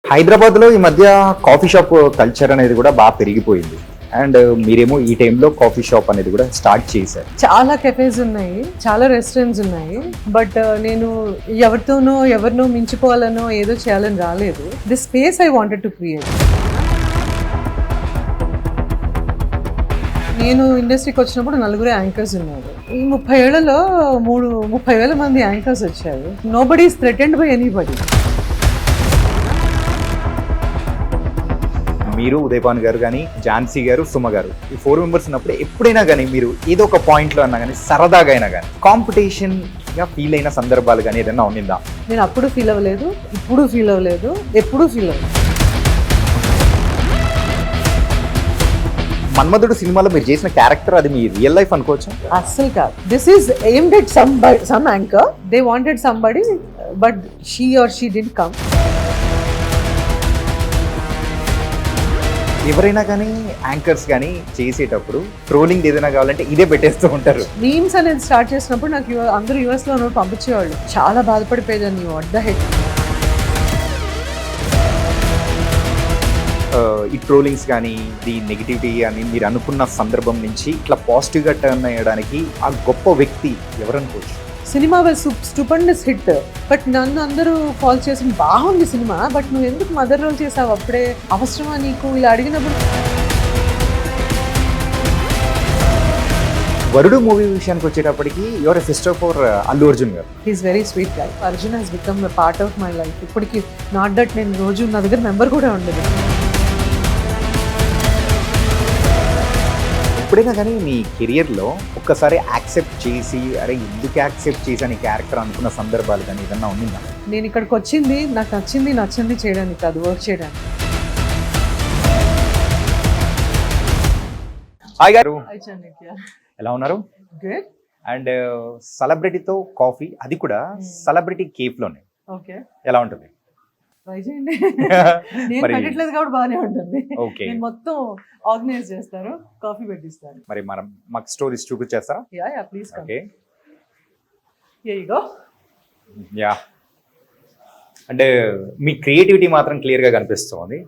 హైదరాబాద్లో ఈ మధ్య కాఫీ షాప్ కల్చర్ అనేది కూడా బాగా పెరిగిపోయింది. అండ్ మీరేమో ఈ టైంలో కాఫీ షాప్ అనేది కూడా స్టార్ట్ చేశారు. చాలా కెఫేస్ ఉన్నాయి, చాలా రెస్టారెంట్స్ ఉన్నాయి. బట్ నేను ఎవరినో మించిపోవాలనో ఏదో చేయాలని రాలేదు. The space I wanted to create. నేను ఇండస్ట్రీకి వచ్చినప్పుడు 4 యాంకర్స్ ఉన్నారు. ఈ 30 ఏళ్లలో 30,000 మంది యాంకర్స్ వచ్చారు. Nobody is threatened by anybody. మీరు ఉదయపాన్ గారు కానీ, ఝాన్సీ గారు, సుమ గారు, ఈ 4 మెంబర్స్ ఉన్నప్పుడు ఎప్పుడైనా కానీ మీరు ఏదో ఒక పాయింట్లో అన్నా కానీ సరదాగా అయినా కానీ కాంపిటీషన్గా ఫీల్ అయిన సందర్భాలు కానీ ఏదైనా ఉండిందా? నేను అప్పుడు ఫీల్ అవ్వలేదు, ఇప్పుడు ఫీల్ అవ్వలేదు, ఎప్పుడూ ఫీల్ అవ్వలేదు. మన్మధుడు సినిమాలో మీరు చేసిన క్యారెక్టర్ అది మీ రియల్ లైఫ్ అనుకోవచ్చు? అస్సలు కాదు. This is aimed at some anchor. They wanted somebody but she or she didn't come. ఎవరైనా కానీ యాంకర్స్ కానీ చేసేటప్పుడు ట్రోలింగ్ ఏదైనా కావాలంటే ఇదే పెట్టేస్తూ ఉంటారు. మీమ్స్ అనేది స్టార్ట్ చేసినప్పుడు నాకు అందరూ యూఎస్లో ఉన్నప్పుడు పంపించేవాళ్ళు. చాలా బాధపడిపోయేదాన్ని. What the heck. ఈ ట్రోలింగ్స్ కానీ ది నెగిటివిటీ అని మీరు అనుకున్న సందర్భం నుంచి ఇట్లా పాజిటివ్గా టర్న్ అయ్యడానికి ఆ గొప్ప వ్యక్తి ఎవరనుకోవచ్చు? Cinema stupendous hit. బట్ నన్ను అందరూ కాల్ చేసి బాగుంది సినిమా, బట్ నువ్వు ఎందుకు మదర్ రోల్ చేసావు, అప్పుడే అవసరమా నీకు, ఇలా అడిగినప్పుడు. వరుడు మూవీ విషయానికి వచ్చేటప్పటికి your sister for Allu Arjun గారు. He's very sweet guy. Arjun Hess become a part of my life. ఇప్పటికి నాట్ దట్ నేను రోజు నా దగ్గర నెంబర్ కూడా ఉండదు. ఎప్పుడైనా కానీ మీ కెరియర్లో ఒక్కసారి యాక్సెప్ట్ చేసి అరే ఎందుకు యాక్సెప్ట్ చేశాను ఈ క్యారెక్టర్ అనుకున్న సందర్భాలు కానీ ఏదన్నా ఉండిందా? నేను ఇక్కడికి వచ్చింది నాకు నచ్చింది చేయడానికి కాదు, వర్క్ చేయడానికి. హాయ్ గారు, ఎలా ఉన్నారు? గుడ్. అండ్ సెలబ్రిటీతో కాఫీ, అది కూడా సెలబ్రిటీ కేఫ్లోనే, ఓకే, ఎలా ఉంటుంది? ట్రై చేయండి. నేను పెట్టట్లేదు కాబట్టి బాగానే ఉంటుంది. ఓకే, నేను మొత్తం ఆర్గనైజ్ చేస్తాను, కాఫీ పెట్టిస్తాను. మరి మనం మాకు స్టోరీస్ చూపించేస్తారా? Yeah please come. Okay, here you go. Yeah, అంటే మీ క్రియేటివిటీ మాత్రం క్లియర్గా కనిపిస్తుంది.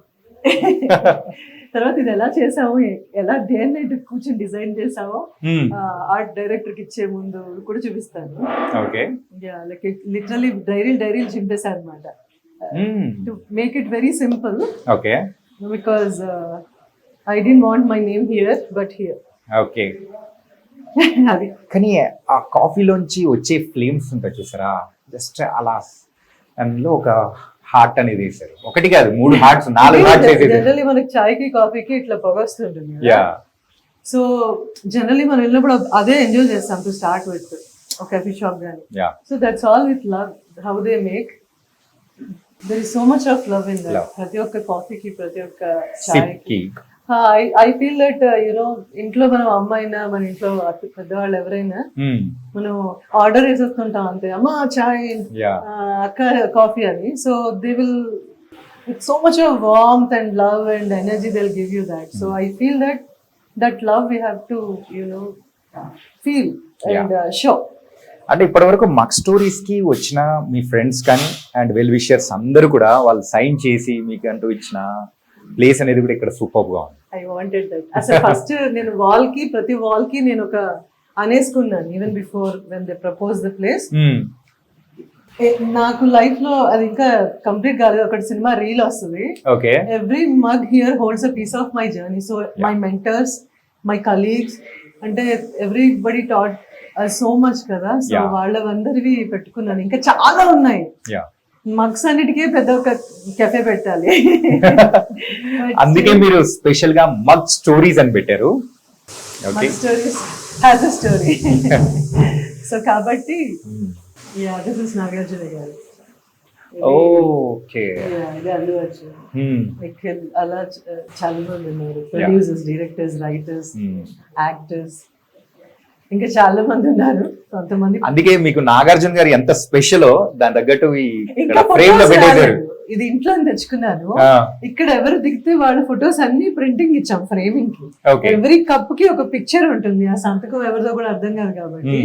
తర్వాత ఇది ఎలా చేసాము, ఎలా డే నైట్ కూర్చొని డిజైన్ చేసామో ఆర్ట్ డైరెక్టర్ కి ఇచ్చే ముందు కూడా చూపిస్తాను. ఓకే, యా, లైక్ లిటరల్లీ డైరీలు చింపేశాను అనమాట. To make it very simple. Okay. Because I didn't want my name here, but here. Okay. అది. కానీ ఆ కాఫీలోంచి వచ్చే ఫ్లేమ్స్ ఉంటాయి చూసారా, జస్ట్ అలా అందులో ఒక హార్ట్ అనేది వేసారు. ఒకటి కాదు, 3 హార్ట్స్, 4 హార్ట్స్ వేసారు. జనరల్లీ మనకి చాయ్కి కాఫీకి ఇట్లా పొగ వస్తుంటుంది. యా. సో జనరల్లీ మనం వెళ్ళినప్పుడు అదే ఎంజాయ్ చేస్తాం టు స్టార్ట్ విత్ ఒక కాఫీ షాప్ గానీ. Yeah. So that's all with love, how they make. There is so much of love in that. ప్రతి ఒక్క కాఫీకి, ప్రతి ఒక్క చాయ్కి. I feel that ఇంట్లో మనం అమ్మాయినా, మన ఇంట్లో పెద్దవాళ్ళు ఎవరైనా మనం ఆర్డర్ వేసేస్తుంటాం అంతే, అమ్మా చాయ్, అక్క కాఫీ అని. So they will with so much of warmth and love and energy they will give you that. So I feel that love we have to feel and show. అంటే ఇప్పటి వరకు మక్ స్టోరీస్ కి వచ్చిన మీ friends కానీ and well wishers అందరూ కూడా వాళ్ళు sign చేసి మీకు అంటూ ఇచ్చిన ప్లేస్ అనేది కూడా ఇక్కడ సూపర్ గా ఉంది. I wanted that. అసలు ఫస్ట్ నేను ప్రతి వాల్ కి నేను ఒక అనేసుకున్నాను, even before when they propose the place. నాకు లైఫ్ లో అది ఇంకా కంప్లీట్ కాలేదు. ఒకటి సినిమా రీల్ వస్తుంది. Okay, every mug here holds a piece of my journey. So my mentors, my colleagues, అంటే ఎవ్రీబడి టాట్ సో మచ్ కదా. సో వాళ్ళందరివి పెట్టుకున్నాను. ఇంకా చాలా ఉన్నాయి. మగ్స్ అన్నిటికీ పెద్ద ఒక కెఫే పెట్టాలి. అందుకే మీరు స్పెషల్ గా మగ్ స్టోరీస్ అని పెట్టారు. Stories has a story. So కాబట్టి యా, దిస్ ఇస్ నాగార్జున గారు. ఓకే, ఇది అల్లు అర్జున్. అలా చాలా మంది ఉన్నారు, ప్రొడ్యూసర్స్, డైరెక్టర్స్, రైటర్స్, యాక్టర్స్, ఇంకా చాలా మంది ఉన్నారు. కొంతమంది. అందుకే మీకు నాగార్జున గారు ఎంత స్పెషల్ దాని తగ్గట్టు ఫ్రేమ్ లో పెట్టేశారు. ఇది ఇంట్లో తెచ్చుకున్నాను. ఇక్కడ ఎవరు దిగితే వాళ్ళ ఫొటోస్ అన్ని ప్రింటింగ్ ఇచ్చాం ఫ్రేమింగ్ కి. ఎవ్రీ కప్ కి ఒక పిక్చర్ ఉంటుంది. ఆ సంతకం ఎవరిదో కూడా అర్థం కాదు కాబట్టి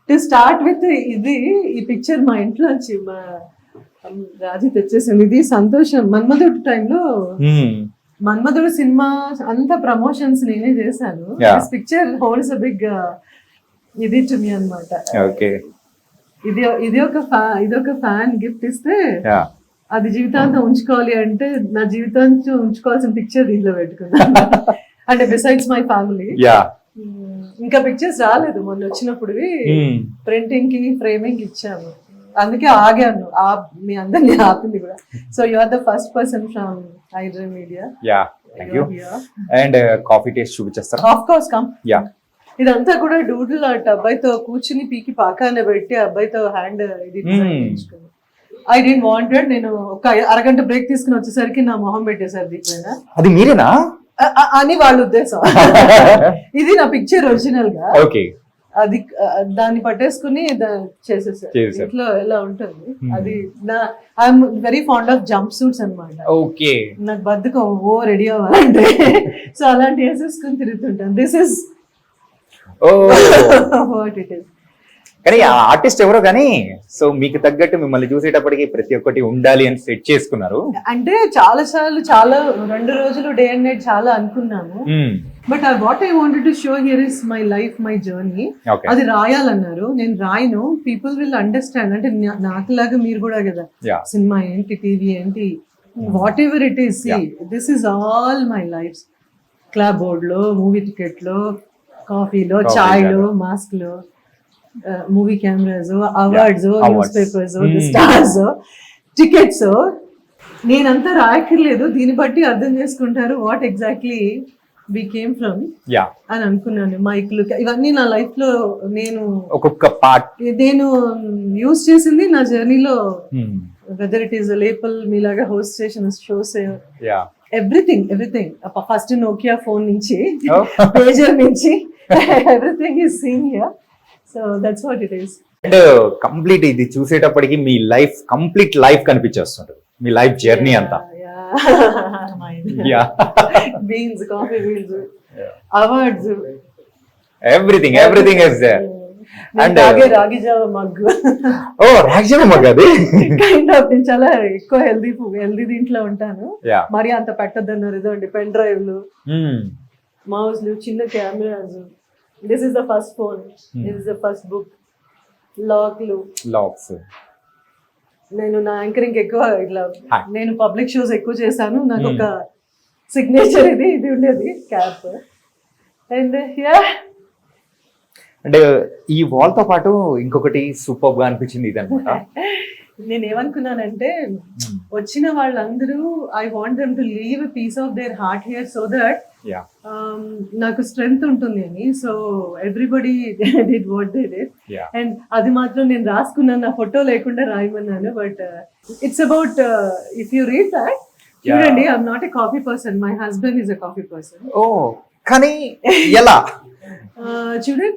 టు స్టార్ట్ విత్ ఈ పిక్చర్ మా ఇంట్లోంచి మా రాజీ తెచ్చేసింది. ఇది సంతోషం. మన్మధుడు టైంలో మన్మధుడు సినిమా అంత ప్రమోషన్స్ నేనే చేశాను. Yeah. Picture holds a big ఇది టు మీ అన్నమాట. ఓకే. ఇది ఒక ఫ్యాన్ గిఫ్ట్ ఇస్తే అది జీవితాంతం ఉంచుకోవాలి అంటే నా జీవితాంతం ఉంచుకోవాల్సిన పిక్చర్ దీంట్లో పెట్టుకున్నాను. అంటే బిసైడ్స్ మై ఫ్యామిలీ. ఇంకా పిక్చర్స్ రాలేదు మొన్న వచ్చినప్పుడు, ప్రింటింగ్ కి ఫ్రేమింగ్ ఇచ్చాము, అందుకే ఆగాను. మీ అందరినీ ఆపింది కూడా. So you are the first person from iDream Media. And coffee taste చూపించేస్తారా? Of course come. ఇదంతా కూడా డూడిల్ ఆర్ట్. అబ్బాయితో కూర్చుని పీకి పాకాన పెట్టి అబ్బాయితో హ్యాండ్ ఇది చేయించుకున్నాను. I didn't wanted. నేను ఒక అరగంట బ్రేక్ తీసుకుని వచ్చేసరికి నా మొహం పెట్టేశారు దీనిపైన. అది మీరేనా అని వాళ్ళ ఉద్దేశం. ఇది నా పిక్చర్ ఒరిజినల్ గా. ఓకే. అది దాన్ని పట్టేసుకుని చేసేసారు. ఇట్లా ఎలా ఉంటుంది అది. I'm very fond of jump suits అనమాట. ఓకే. నాకు బద్దకం రెడీ అవ్వాలంటే. సో అలాంటి వేసేసుకుని తిరుగుతుంటాను. This is what it is. కానీ ఆ ఆర్టిస్ట్ ఎవరో కానీ సో మీకు తగ్గట్టు మిమ్మల్ని చూసేటప్పటికి ప్రతి ఒక్కటి ఉండాలి అని సెట్ చేసుకున్నారు. అంటే చాలా 2 రోజులు డే అండ్ నైట్ చాలా అనుకున్నాను. But what I wanted to show here is my life, my journey. అది రాయాలన్నారు, నేను రాయను. People will understand. అంటే నాకులాగా మీరు కూడా కదా, సినిమా ఏంటి, టీవీ ఏంటి, whatever it is, this is all my life. Club board లో, మూవీ టికెట్ లో, కాఫీలో, చాయ్లో, మాస్క్ లో, movie cameras, awards, newspapers, stars, tickets. నేనంతా రాయక్కర్లేదు, దీన్ని బట్టి అర్థం చేసుకుంటారు what exactly we came from అని అనుకున్నాను. మైక్లు ఇవన్నీ నా లైఫ్ లో నేను ఒక్కొక్క పార్ట్ నేను యూజ్ చేసింది నా జర్నీలో. వెదర్ ఇట్ ఈస్ లేపల్ మీలాగా హోస్ట్ చేసిన shows, everything. First Nokia phone నుంచి, పేజర్ నుంచి, everything is seen here. So that's what it is. And complete ఇది చూసేటప్పటికి మీ లైఫ్, కంప్లీట్ లైఫ్ కనిపించేస్తుంటది, మీ లైఫ్ జర్నీ అంతా. Beans, coffee beans, awards, everything is there. And ragi java mug. ఓ రాగి java mug. అది కైండ్ ఆఫ్ నేను చాలా ఎక్కువ హెల్దీ దీంట్లో ఉంటాను. మరి అంత పెట్టద్దన్నారు. ఇదండి పెన్ డ్రైవ్లు, మౌస్లు, చిన్న cameras. This is the first phone, this is the first book. Lakhs. నేను నా యాంకరింగ్ ఎక్కువ ఇట్లా, నేను పబ్లిక్ షోస్ ఎక్కువ చేశాను. నాకు ఒక సిగ్నేచర్ ఇది ఉండేది, క్యాప్. అండ్ అంటే ఈ వాల్ తో పాటు ఇంకొకటి సూపర్ గా అనిపించింది ఇది అనమాట. నేను ఏమనుకున్నానంటే, వచ్చిన వాళ్ళందరూ I want them to leave a piece of their heart here so that నాకు స్ట్రెంగ్త్ ఉంటుంది అని. So everybody did what they did. And అది మాత్రం నేను రాసుకున్నాను, నా ఫోటో లేకుండా రాయమన్నాను. But it's about, if you read that, చూడండి, I'm not a coffee person, my husband is a coffee person. Oh కానీ ఎలా చూడండి,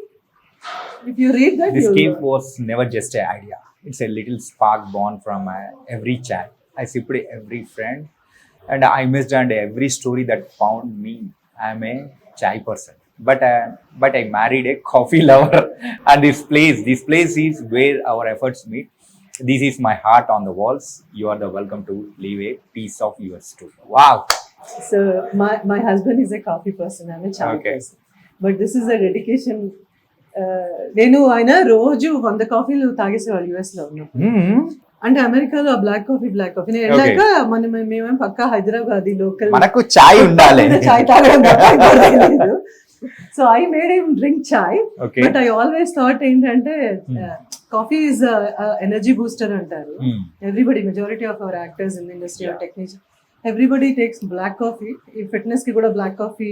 if you read that, this cave was never just an idea. It's a little spark born from every chat I sipped, every friend, and I missed and every story that found me. I am a chai person, but I married a coffee lover. And this place is where our efforts meet. This is my heart on the walls. You are the welcome to leave a piece of yours too. Wow. So my husband is a coffee person, I'm a chai person, but this is a dedication. నేను ఆయన రోజు 100 కాఫీలు తాగేసేవాళ్ళు US లో ఉన్నప్పుడు. అంటే అమెరికాలో black coffee నేను వెళ్ళాక మేమేం పక్కా హైదరాబాద్ లోకల్, మనకు చాయ్ ఉండాలి, చాయ్ తాగడం. So I made him drink chai. But I always thought ఏంటంటే, కాఫీ ఈజ్ ఎనర్జీ బూస్టర్ అంటారు. Everybody, majority of our actors in industry or technician, everybody takes black coffee. ఈ ఫిట్నెస్ కి కూడా బ్లాక్ కాఫీ,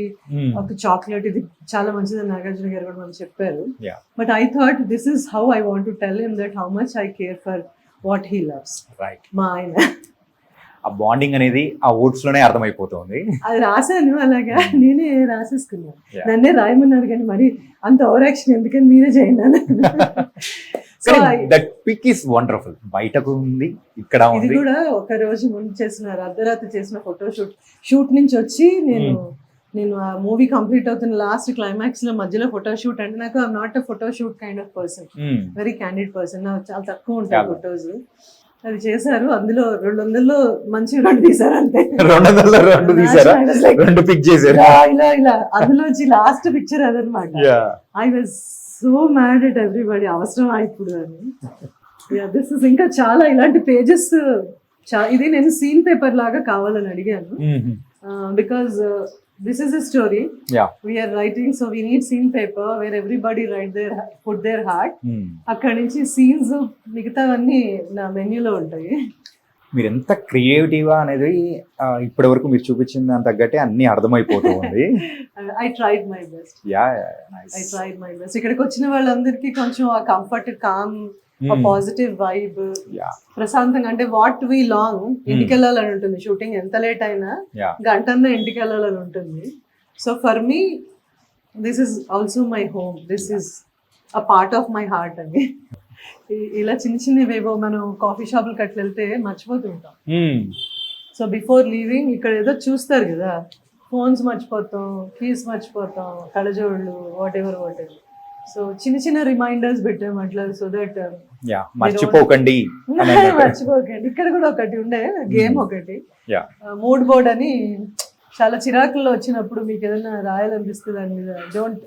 ఒక చాక్లెట్, ఇది చాలా మంచిదని నాగార్జున గారు కూడా మనకు చెప్పారు. But I thought this is how I want to tell him that how much I care for what he loves. Right. మా ఆయన ఆ బాండింగ్ అనేది ఆ వర్డ్స్ లోనే అర్థమైపోతుంది. అది రాశాను, అలాగా నేనే రాసేసుకున్నాను. నన్నే రాయమన్నారు కానీ మరి అంత ఓవర్ యాక్షన్ ఎందుకని, మీరే చేయండి. That pic is wonderful. బయటకు ఉంది, ఇక్కడ ఉంది. ఇది కూడా ఒక రోజు ముందు చేసిన, అర్ధరాత్రి చేసిన ఫోటో షూట్ నుంచి వచ్చి నేను ఆ మూవీ కంప్లీట్ అవుతున్న లాస్ట్ క్లైమాక్స్ లో మధ్యలో ఫోటో షూట్. అంటే నాకు I'm not a photo shoot kind of person, very candid person. నాకు చాలా తక్కువ ఉంటాయి ఫొటోస్. అది చేశారు. అందులో 200లో మంచి 2 తీశారు అంతే. 200లో 2 తీసారా? 2 పిక్ చేశారు. ఇలా అందులోంచి లాస్ట్ పిక్చర్ అదనమాట. I was so mad at everybody. అవసరమా ఇప్పుడు అని. దిస్ ఇస్ ఇంకా చాలా ఇలాంటి పేజెస్. ఇది నేను సీన్ పేపర్ లాగా కావాలని అడిగాను. Because this is a story. We are writing, so we need scene paper where everybody put their heart. అక్కడి నుంచి సీన్స్ మిగతావన్నీ నా మెన్యూలో ఉంటాయి. మీరు ఎంత క్రియేటివ్ అనేది ఇప్పటి వరకు మీరు చూపించిన దాని తగ్గట్టే అన్ని అర్థమైపోతూ ఉంది. I tried my best. Nice. I tried my best. ఇక్కడికి వచ్చిన వాళ్ళందరికీ కొంచెం ఆ కంఫర్ట్, కామ్, పాజిటివ్ వైబ్, ప్రశాంతంగా. అంటే వాట్ వి లాంగ్, ఇంటికి వెళ్ళాలని ఉంటుంది. షూటింగ్ ఎంత లేట్ అయినా గంటన్నా ఇంటికి వెళ్ళాలని ఉంటుంది. So for me this is also my home. This is a part of my heart అని. ఇలా చిన్న చిన్నవేవో మనం కాఫీ షాపులకి అట్లా వెళ్తే మర్చిపోతుంటాం. సో బిఫోర్ లీవింగ్ ఇక్కడ ఏదో చూస్తారు కదా, ఫోన్స్ మర్చిపోతాం, కీస్ మర్చిపోతాం, కళ్ళజోళ్ళు, వాట్ ఎవర్. సో చిన్న చిన్న రిమైండర్స్ పెట్టాము అట్లా. సో దట్ మర్చిపోకండి. ఇక్కడ కూడా ఒకటి ఉండే గేమ్, ఒకటి మూడ్ బోర్డ్ అని. చాలా చిరాకుల్లో వచ్చినప్పుడు మీకు ఏదైనా రాయాలనిపిస్తుంది దాని మీద, don't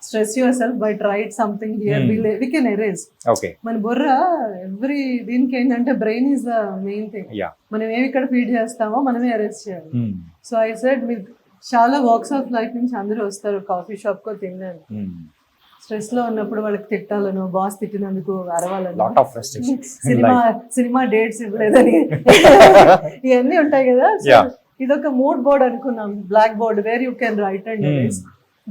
stress yourself but write something here, we can erase. మన బుర్ర ఎవ్రీ దీనికి ఏంటంటే brain is the main thing. మనం ఏమి ఇక్కడ ఫీడ్ చేస్తామో మనమే ఎరేజ్ చేయాలి. సో ఐ సెడ్ మీరు చాలా వాక్స్ ఆఫ్ లైఫ్ నుంచి అందరూ వస్తారు కాఫీ షాప్ కో తినడానికి. స్ట్రెస్ లో ఉన్నప్పుడు వాళ్ళకి తిట్టాలను, బాస్ తిట్టినందుకు అరవాలను, సినిమా డేట్స్ ఇవ్వలేదని ఇవన్నీ ఉంటాయి కదా. ఇదొక మూడ్ బోర్డ్ అనుకున్నాం, black board where you can write and erase.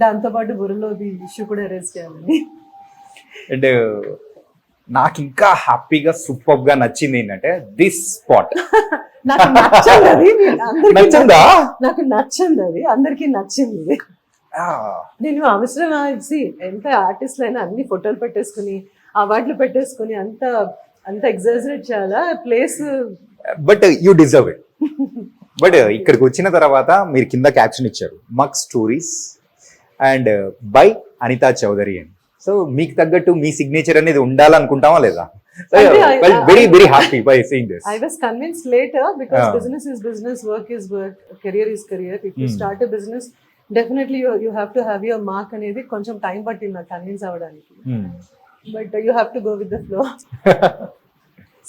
దాంతో పాటు బుర్రలో ఇష్యూ కూడా ఎరేజ్ చేయాలని. అండ్ నాకు ఇంకా హ్యాపీగా సూపర్ గా నచ్చింది ఏంటంటే దిస్ స్పాట్. నాకు నచ్చండి అది, నాకు నచ్చండి అది, అందరికీ నచ్చింది. నేను అవసరం ఎంత ఆర్టిస్ట్ అయినా అన్ని ఫోటోలు పెట్టేసుకుని అవార్డులు పెట్టేసుకుని అంత ఎగ్జాజరేట్ చేయాలా place? But you deserve it. But ఇక్కడికి వచ్చిన తర్వాత మీరు కింద క్యాప్షన్ ఇచ్చారు, mug stories and by Anitha Chowdary అని. సో మీకు తగ్గట్టు మీ సిగ్నేచర్ అనేది ఉండాలనుకుంటామా లేదా? Very very happy by seeing this. I was convinced later because business is business, work is work, career is career. If you start a business, definitely you have to have your mark అనేది కొంచెం time పట్టింది నాకు convince అవ్వడానికి. But you have to go with the flow.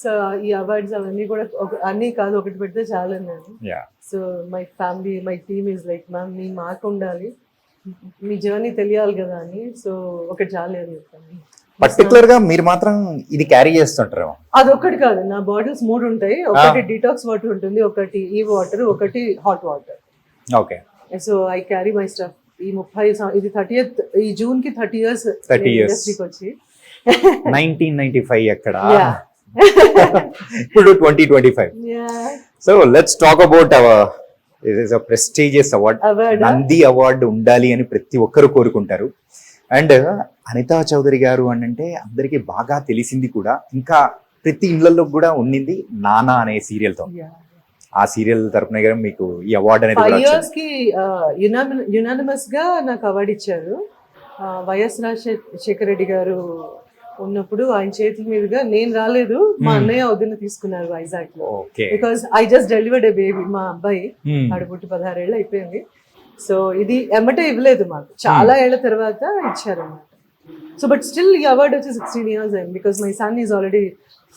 So ఈ awards అవన్నీ కూడా అన్నీ కాదు, ఒకటి పెడితే చాలు నేను. So my family, my team is like, ma'am me mark ఉండాలి, మీ జర్నీ తెలియాలి కదా అని. సో ఒకటి చాలు అని చెప్పాను. పర్టికులర్ గా మీరు మాత్రం ఇది క్యారీ చేస్తుంటారు? అదొక్కటి కాదు, నా బాటిల్స్ 3 ఉంటాయి. ఒకటి డీటాక్స్ వాటర్ ఉంటుంది, ఒకటి ఈ వాటర్, ఒకటి hot water. Okay. So I carry my stuff. ఈ 30 ఇది 30th ఈ జూన్ కి 30 years ఇండస్ట్రీకి వచ్చి. 1995 ఎక్కడ, ఇప్పుడు 2025. So let's talk about our this is a prestigious award. Nandi award ఉండాలి అని ప్రతి ఒక్కరు కోరుకుంటారు. అండ్ అనితా చౌదరి గారు అంటే అందరికీ బాగా తెలిసింది కూడా, ఇంకా ప్రతి ఇళ్లలో కూడా ఉండింది నానా అనే సీరియల్ తో. ఆ సీరియల్ తరపున మీకు ఈ అవార్డు అనేది 5 years కి యునానిమస్ గా నాకు అవార్డు ఇచ్చారు. వైఎస్ రాజశేఖర రెడ్డి గారు ఉన్నప్పుడు ఆయన చేతుల మీదుగా, నేను రాలేదు, మా అన్నయ్య వదిన తీసుకున్నారు వైజాగ్ లో. Because I just delivered A baby, మా అబ్బాయి ఆడపుట్టి 16 ఏళ్ళు అయిపోయింది. సో ఇది ఎమ్మటే ఇవ్వలేదు మాకు, చాలా ఏళ్ల తర్వాత ఇచ్చారన్నమాట. సో బట్ స్టిల్ ఈ అవార్డు వచ్చి 16 years అయింది. Because my son is already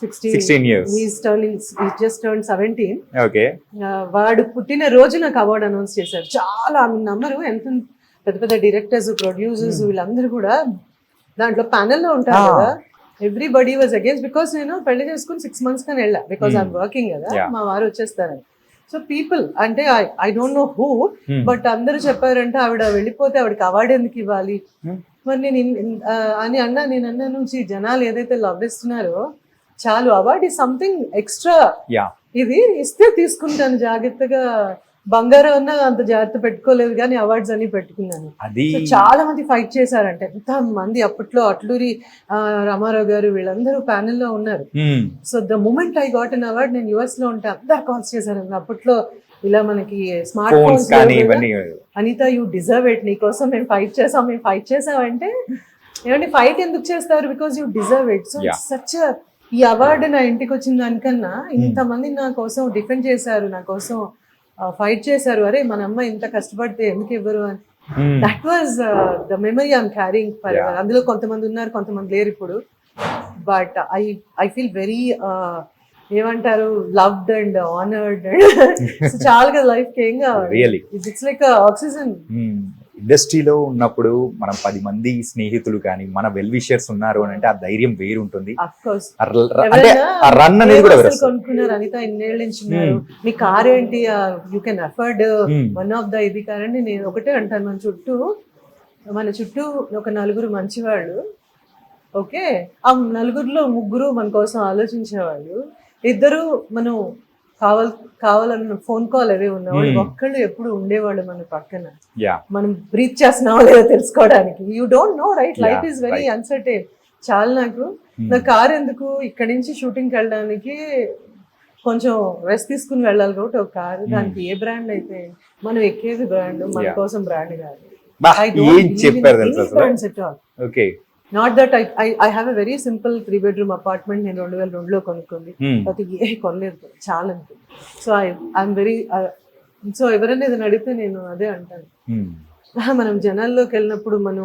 16 years. He's just turned 17. Okay. వాడు పుట్టిన రోజు నాకు అవార్డు అనౌన్స్ చేశారు. చాలా నమ్మరు, ఎంత పెద్ద పెద్ద డైరెక్టర్స్, ప్రొడ్యూసర్స్ వీళ్ళందరూ కూడా దాంట్లో ప్యానెల్లో ఉంటారు కదా. Everybody was against. బికాస్ నేను పెళ్లి చేసుకుని 6 months కానీ వెళ్ళా, బికాస్ ఐఎమ్ వర్కింగ్ కదా, మా వారు వచ్చేస్తారని. సో పీపుల్ అంటే I don't know who, but అందరూ చెప్పారంటే ఆవిడ వెళ్ళిపోతే ఆవిడకి అవార్డు ఎందుకు ఇవ్వాలి మరి నేను అన్నా నుంచి జనాలు ఏదైతే లవ్ ఇస్తున్నారో చాలు, అవార్డు ఈ సంథింగ్ ఎక్స్ట్రా. ఇది ఇస్తే తీసుకుంటాను జాగ్రత్తగా. బంగారం అన్నా అంత జాగ్రత్త పెట్టుకోలేదు కానీ అవార్డ్స్ అని పెట్టుకున్నాను. చాలా మంది ఫైట్ చేశారంటే, ఎంత మంది అప్పట్లో అట్లూరి రామారావు గారు వీళ్ళందరూ ప్యానెల్లో ఉన్నారు. So the moment I got an award, నేను US లో ఉంటే అందరు కాల్స్ చేశారు. అప్పట్లో ఇలా మనకి smart phones, Anitha you deserve it, నీకోసం మేము ఫైట్ చేసాం అంటే ఏమంటే ఫైట్ ఎందుకు చేస్తారు, because you deserve it. So such ఈ అవార్డు నా ఇంటికి వచ్చిన దానికన్నా ఇంతమంది నా కోసం డిఫెండ్ చేశారు, నా కోసం ఫైట్ చేశారు, అరే మన అమ్మ ఇంత కష్టపడితే ఎందుకు ఇవ్వరు అని. That was the memory I'm carrying for ever. అందులో కొంతమంది ఉన్నారు, కొంతమంది లేరు ఇప్పుడు. బట్ ఐ ఫీల్ వెరీ ఏమంటారు, లవ్డ్ అండ్ ఆనర్డ్. చాలా కదా లైఫ్ కి. Really it's like oxygen. ఇండస్ట్రీలో ఉన్నప్పుడు మనం 10 మంది స్నేహితులు కానీ మన వెల్ విషర్స్ ఉన్నారు అని అంటే ఆ ధైర్యం వేరు ఉంటుంది. అంటే ఆ రన్ అనేది కూడా వేరు. కొనుక్కున్నారు అనిత ఇన్నేళ్ళ నుంచి ఉన్నారు, మీ కార్ ఏంటి, you can afford one of the ఇది కార్ అని. నేను ఒకటే అంటాను, మన చుట్టూ ఒక 4 మంచివాళ్ళు, ఓకే, ఆ 4లో 3 మన కోసం ఆలోచించేవాళ్ళు, 2 మనం కావాలన్న ఫోన్ కాల్ అవే ఉన్నవాళ్ళు, ఒక్కళ్ళు ఎప్పుడు ఉండేవాళ్ళు మన పక్కన. మనం బ్రీత్ చేస్తున్నావో లేదో తెలుసుకోవడానికి. You don't know, right? Life is very uncertain. చాలా నా కార్ ఎందుకు, ఇక్కడి నుంచి షూటింగ్కి వెళ్ళడానికి కొంచెం రెస్ట్ తీసుకుని వెళ్ళాలి కాబట్టి ఒక కారు. దానికి ఏ బ్రాండ్ అయితే మనం ఎక్కేది బ్రాండ్, మన కోసం బ్రాండ్ కాదు. Not that I have a very simple 3 bedroom apartment నేను 2002లో కొనుక్కుంది. అది కొనలేదు, చాలా అనుకుంది. సో ఐఎమ్ వెరీ, సో ఎవరైనా ఏదైనా అడిగితే నేను అదే అంటాను. మనం జనాల్లోకి వెళ్ళినప్పుడు మనం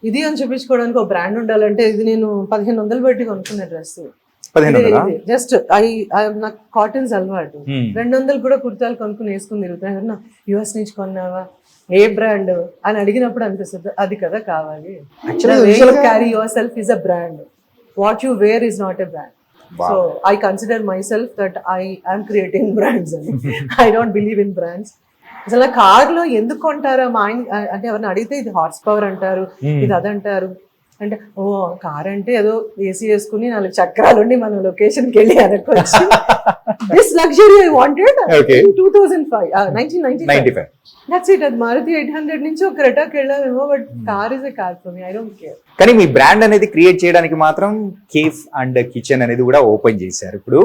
ఇది అని చూపించుకోవడానికి ఒక బ్రాండ్ ఉండాలంటే, ఇది నేను 1500 పెట్టి కొనుక్కున్న డ్రెస్, జస్ట్ నాకు కాటన్స్ అలవాటు. 200 కూడా కుర్తాలు కొనుక్కుని వేసుకుని తిరుగుతాను. ఎవరన్నా US నుంచి కొన్నావా, ఏ బ్రాండ్ అని అడిగినప్పుడు అనిపిస్తుంది అది కదా కావాలి. Carry yourself is a brand, what you wear is not a brand. So I consider myself that I'm creating brands అని. I don't believe in brands. అసలు కార్ లో ఎందుకు కొంటారా మా ఆయన అంటే ఎవరిని అడిగితే ఇది హార్స్ పవర్ అంటారు, ఇది అదంటారు. అంటే ఓ కార్ అంటే ఏదో ఏసీ వేసుకుని 4 చక్రాలు ఉండి మనం లొకేషన్కి వెళ్ళి అనుకోవచ్చు. This luxury I wanted in 2005, 1995. That's it. అది మారుతి 800 నుంచి ఒక క్రెటాకి వెళ్ళామేమో, but car is a car for me. I don't care. కానీ మీ బ్రాండ్ అనేది క్రియేట్ చేయడానికి మాత్రం కేఫ్ అండ్ కిచెన్ అనేది కూడా ఓపెన్ చేశారు. ఇప్పుడు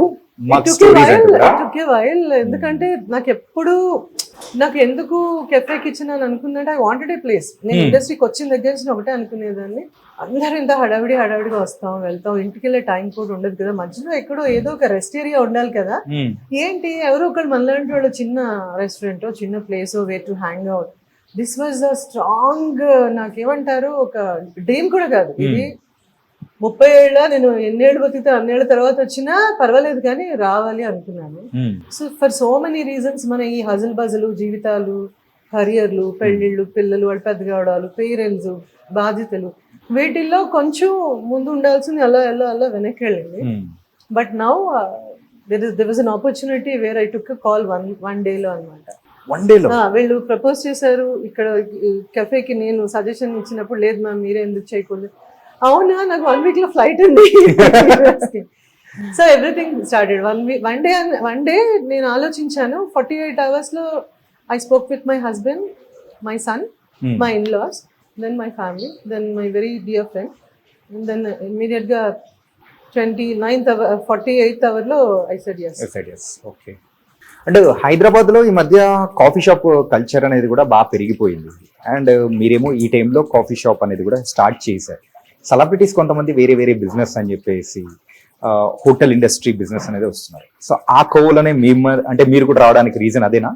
ఎందుకంటే నాకు ఎందుకు కెఫే కిచెన్ అని అనుకున్నట్టు, ఐ వాంటెడ్ ఏ ప్లేస్. నేను ఇండస్ట్రీకి వచ్చిన దగ్గర నుంచి ఒకటే అనుకునేదాన్ని, అందరూ ఇంత హడావిడిగా వస్తాం వెళ్తాం, ఇంటికి వెళ్ళే టైం కూడా ఉండదు కదా, మధ్యలో ఎక్కడో ఏదో ఒక రెస్ట్ ఏరియా ఉండాలి కదా. ఏంటి ఎవరో ఒకళ్ళు మనలాంటి వాళ్ళు చిన్న రెస్టారెంట్, చిన్న place where to hang out. This was a strong, నాకేమంటారు, ఒక డ్రీమ్ కూడా కాదు ఇది. 30 ఏళ్ళ నేను ఎన్నేళ్ళు బతికితే అన్నేళ్ళ తర్వాత వచ్చినా పర్వాలేదు కానీ రావాలి అనుకున్నాను. So for so many reasons మన ఈ హజల్ బజలు జీవితాలు, కెరియర్లు, పెళ్ళిళ్ళు, పిల్లలు వాళ్ళు పెద్ద కావడాలు, పేరెంట్స్, బాధ్యతలు, వీటిల్లో కొంచెం ముందు ఉండాల్సింది అలా వెనక్కి వెళ్ళింది. But now there was an opportunity where I took a call one day లో అనమాట. వీళ్ళు ప్రపోజ్ చేశారు ఇక్కడ కెఫేకి. నేను సజెషన్ ఇచ్చినప్పుడు లేదు మ్యామ్ మీరే ఎందుకు చేయకూడదు. అవునా, నాకు 1 week లో ఫ్లైట్ ఉంది. So everything started one day నేను ఆలోచించాను. 48 hours లో I spoke with my husband, my son, my in laws, then my family, then my very dear friend, then immediate గా 48th hour లో ఐ సెడ్ yes. ఓకే. అంటే హైదరాబాద్లో ఈ మధ్య coffee shop culture అనేది కూడా బాగా పెరిగిపోయింది. అండ్ మీరేమో ఈ టైంలో కాఫీ షాప్ అనేది కూడా స్టార్ట్ చేశారు. సెలబ్రిటీస్ కొంతమంది వేరే బిజినెస్ అని చెప్పేసి హోటల్ ఇండస్ట్రీ బిజినెస్ అనేది వస్తున్నారు. సో ఆ కోవలోనే మీరు కూడా రావడానికి రీజన్ అదేనా?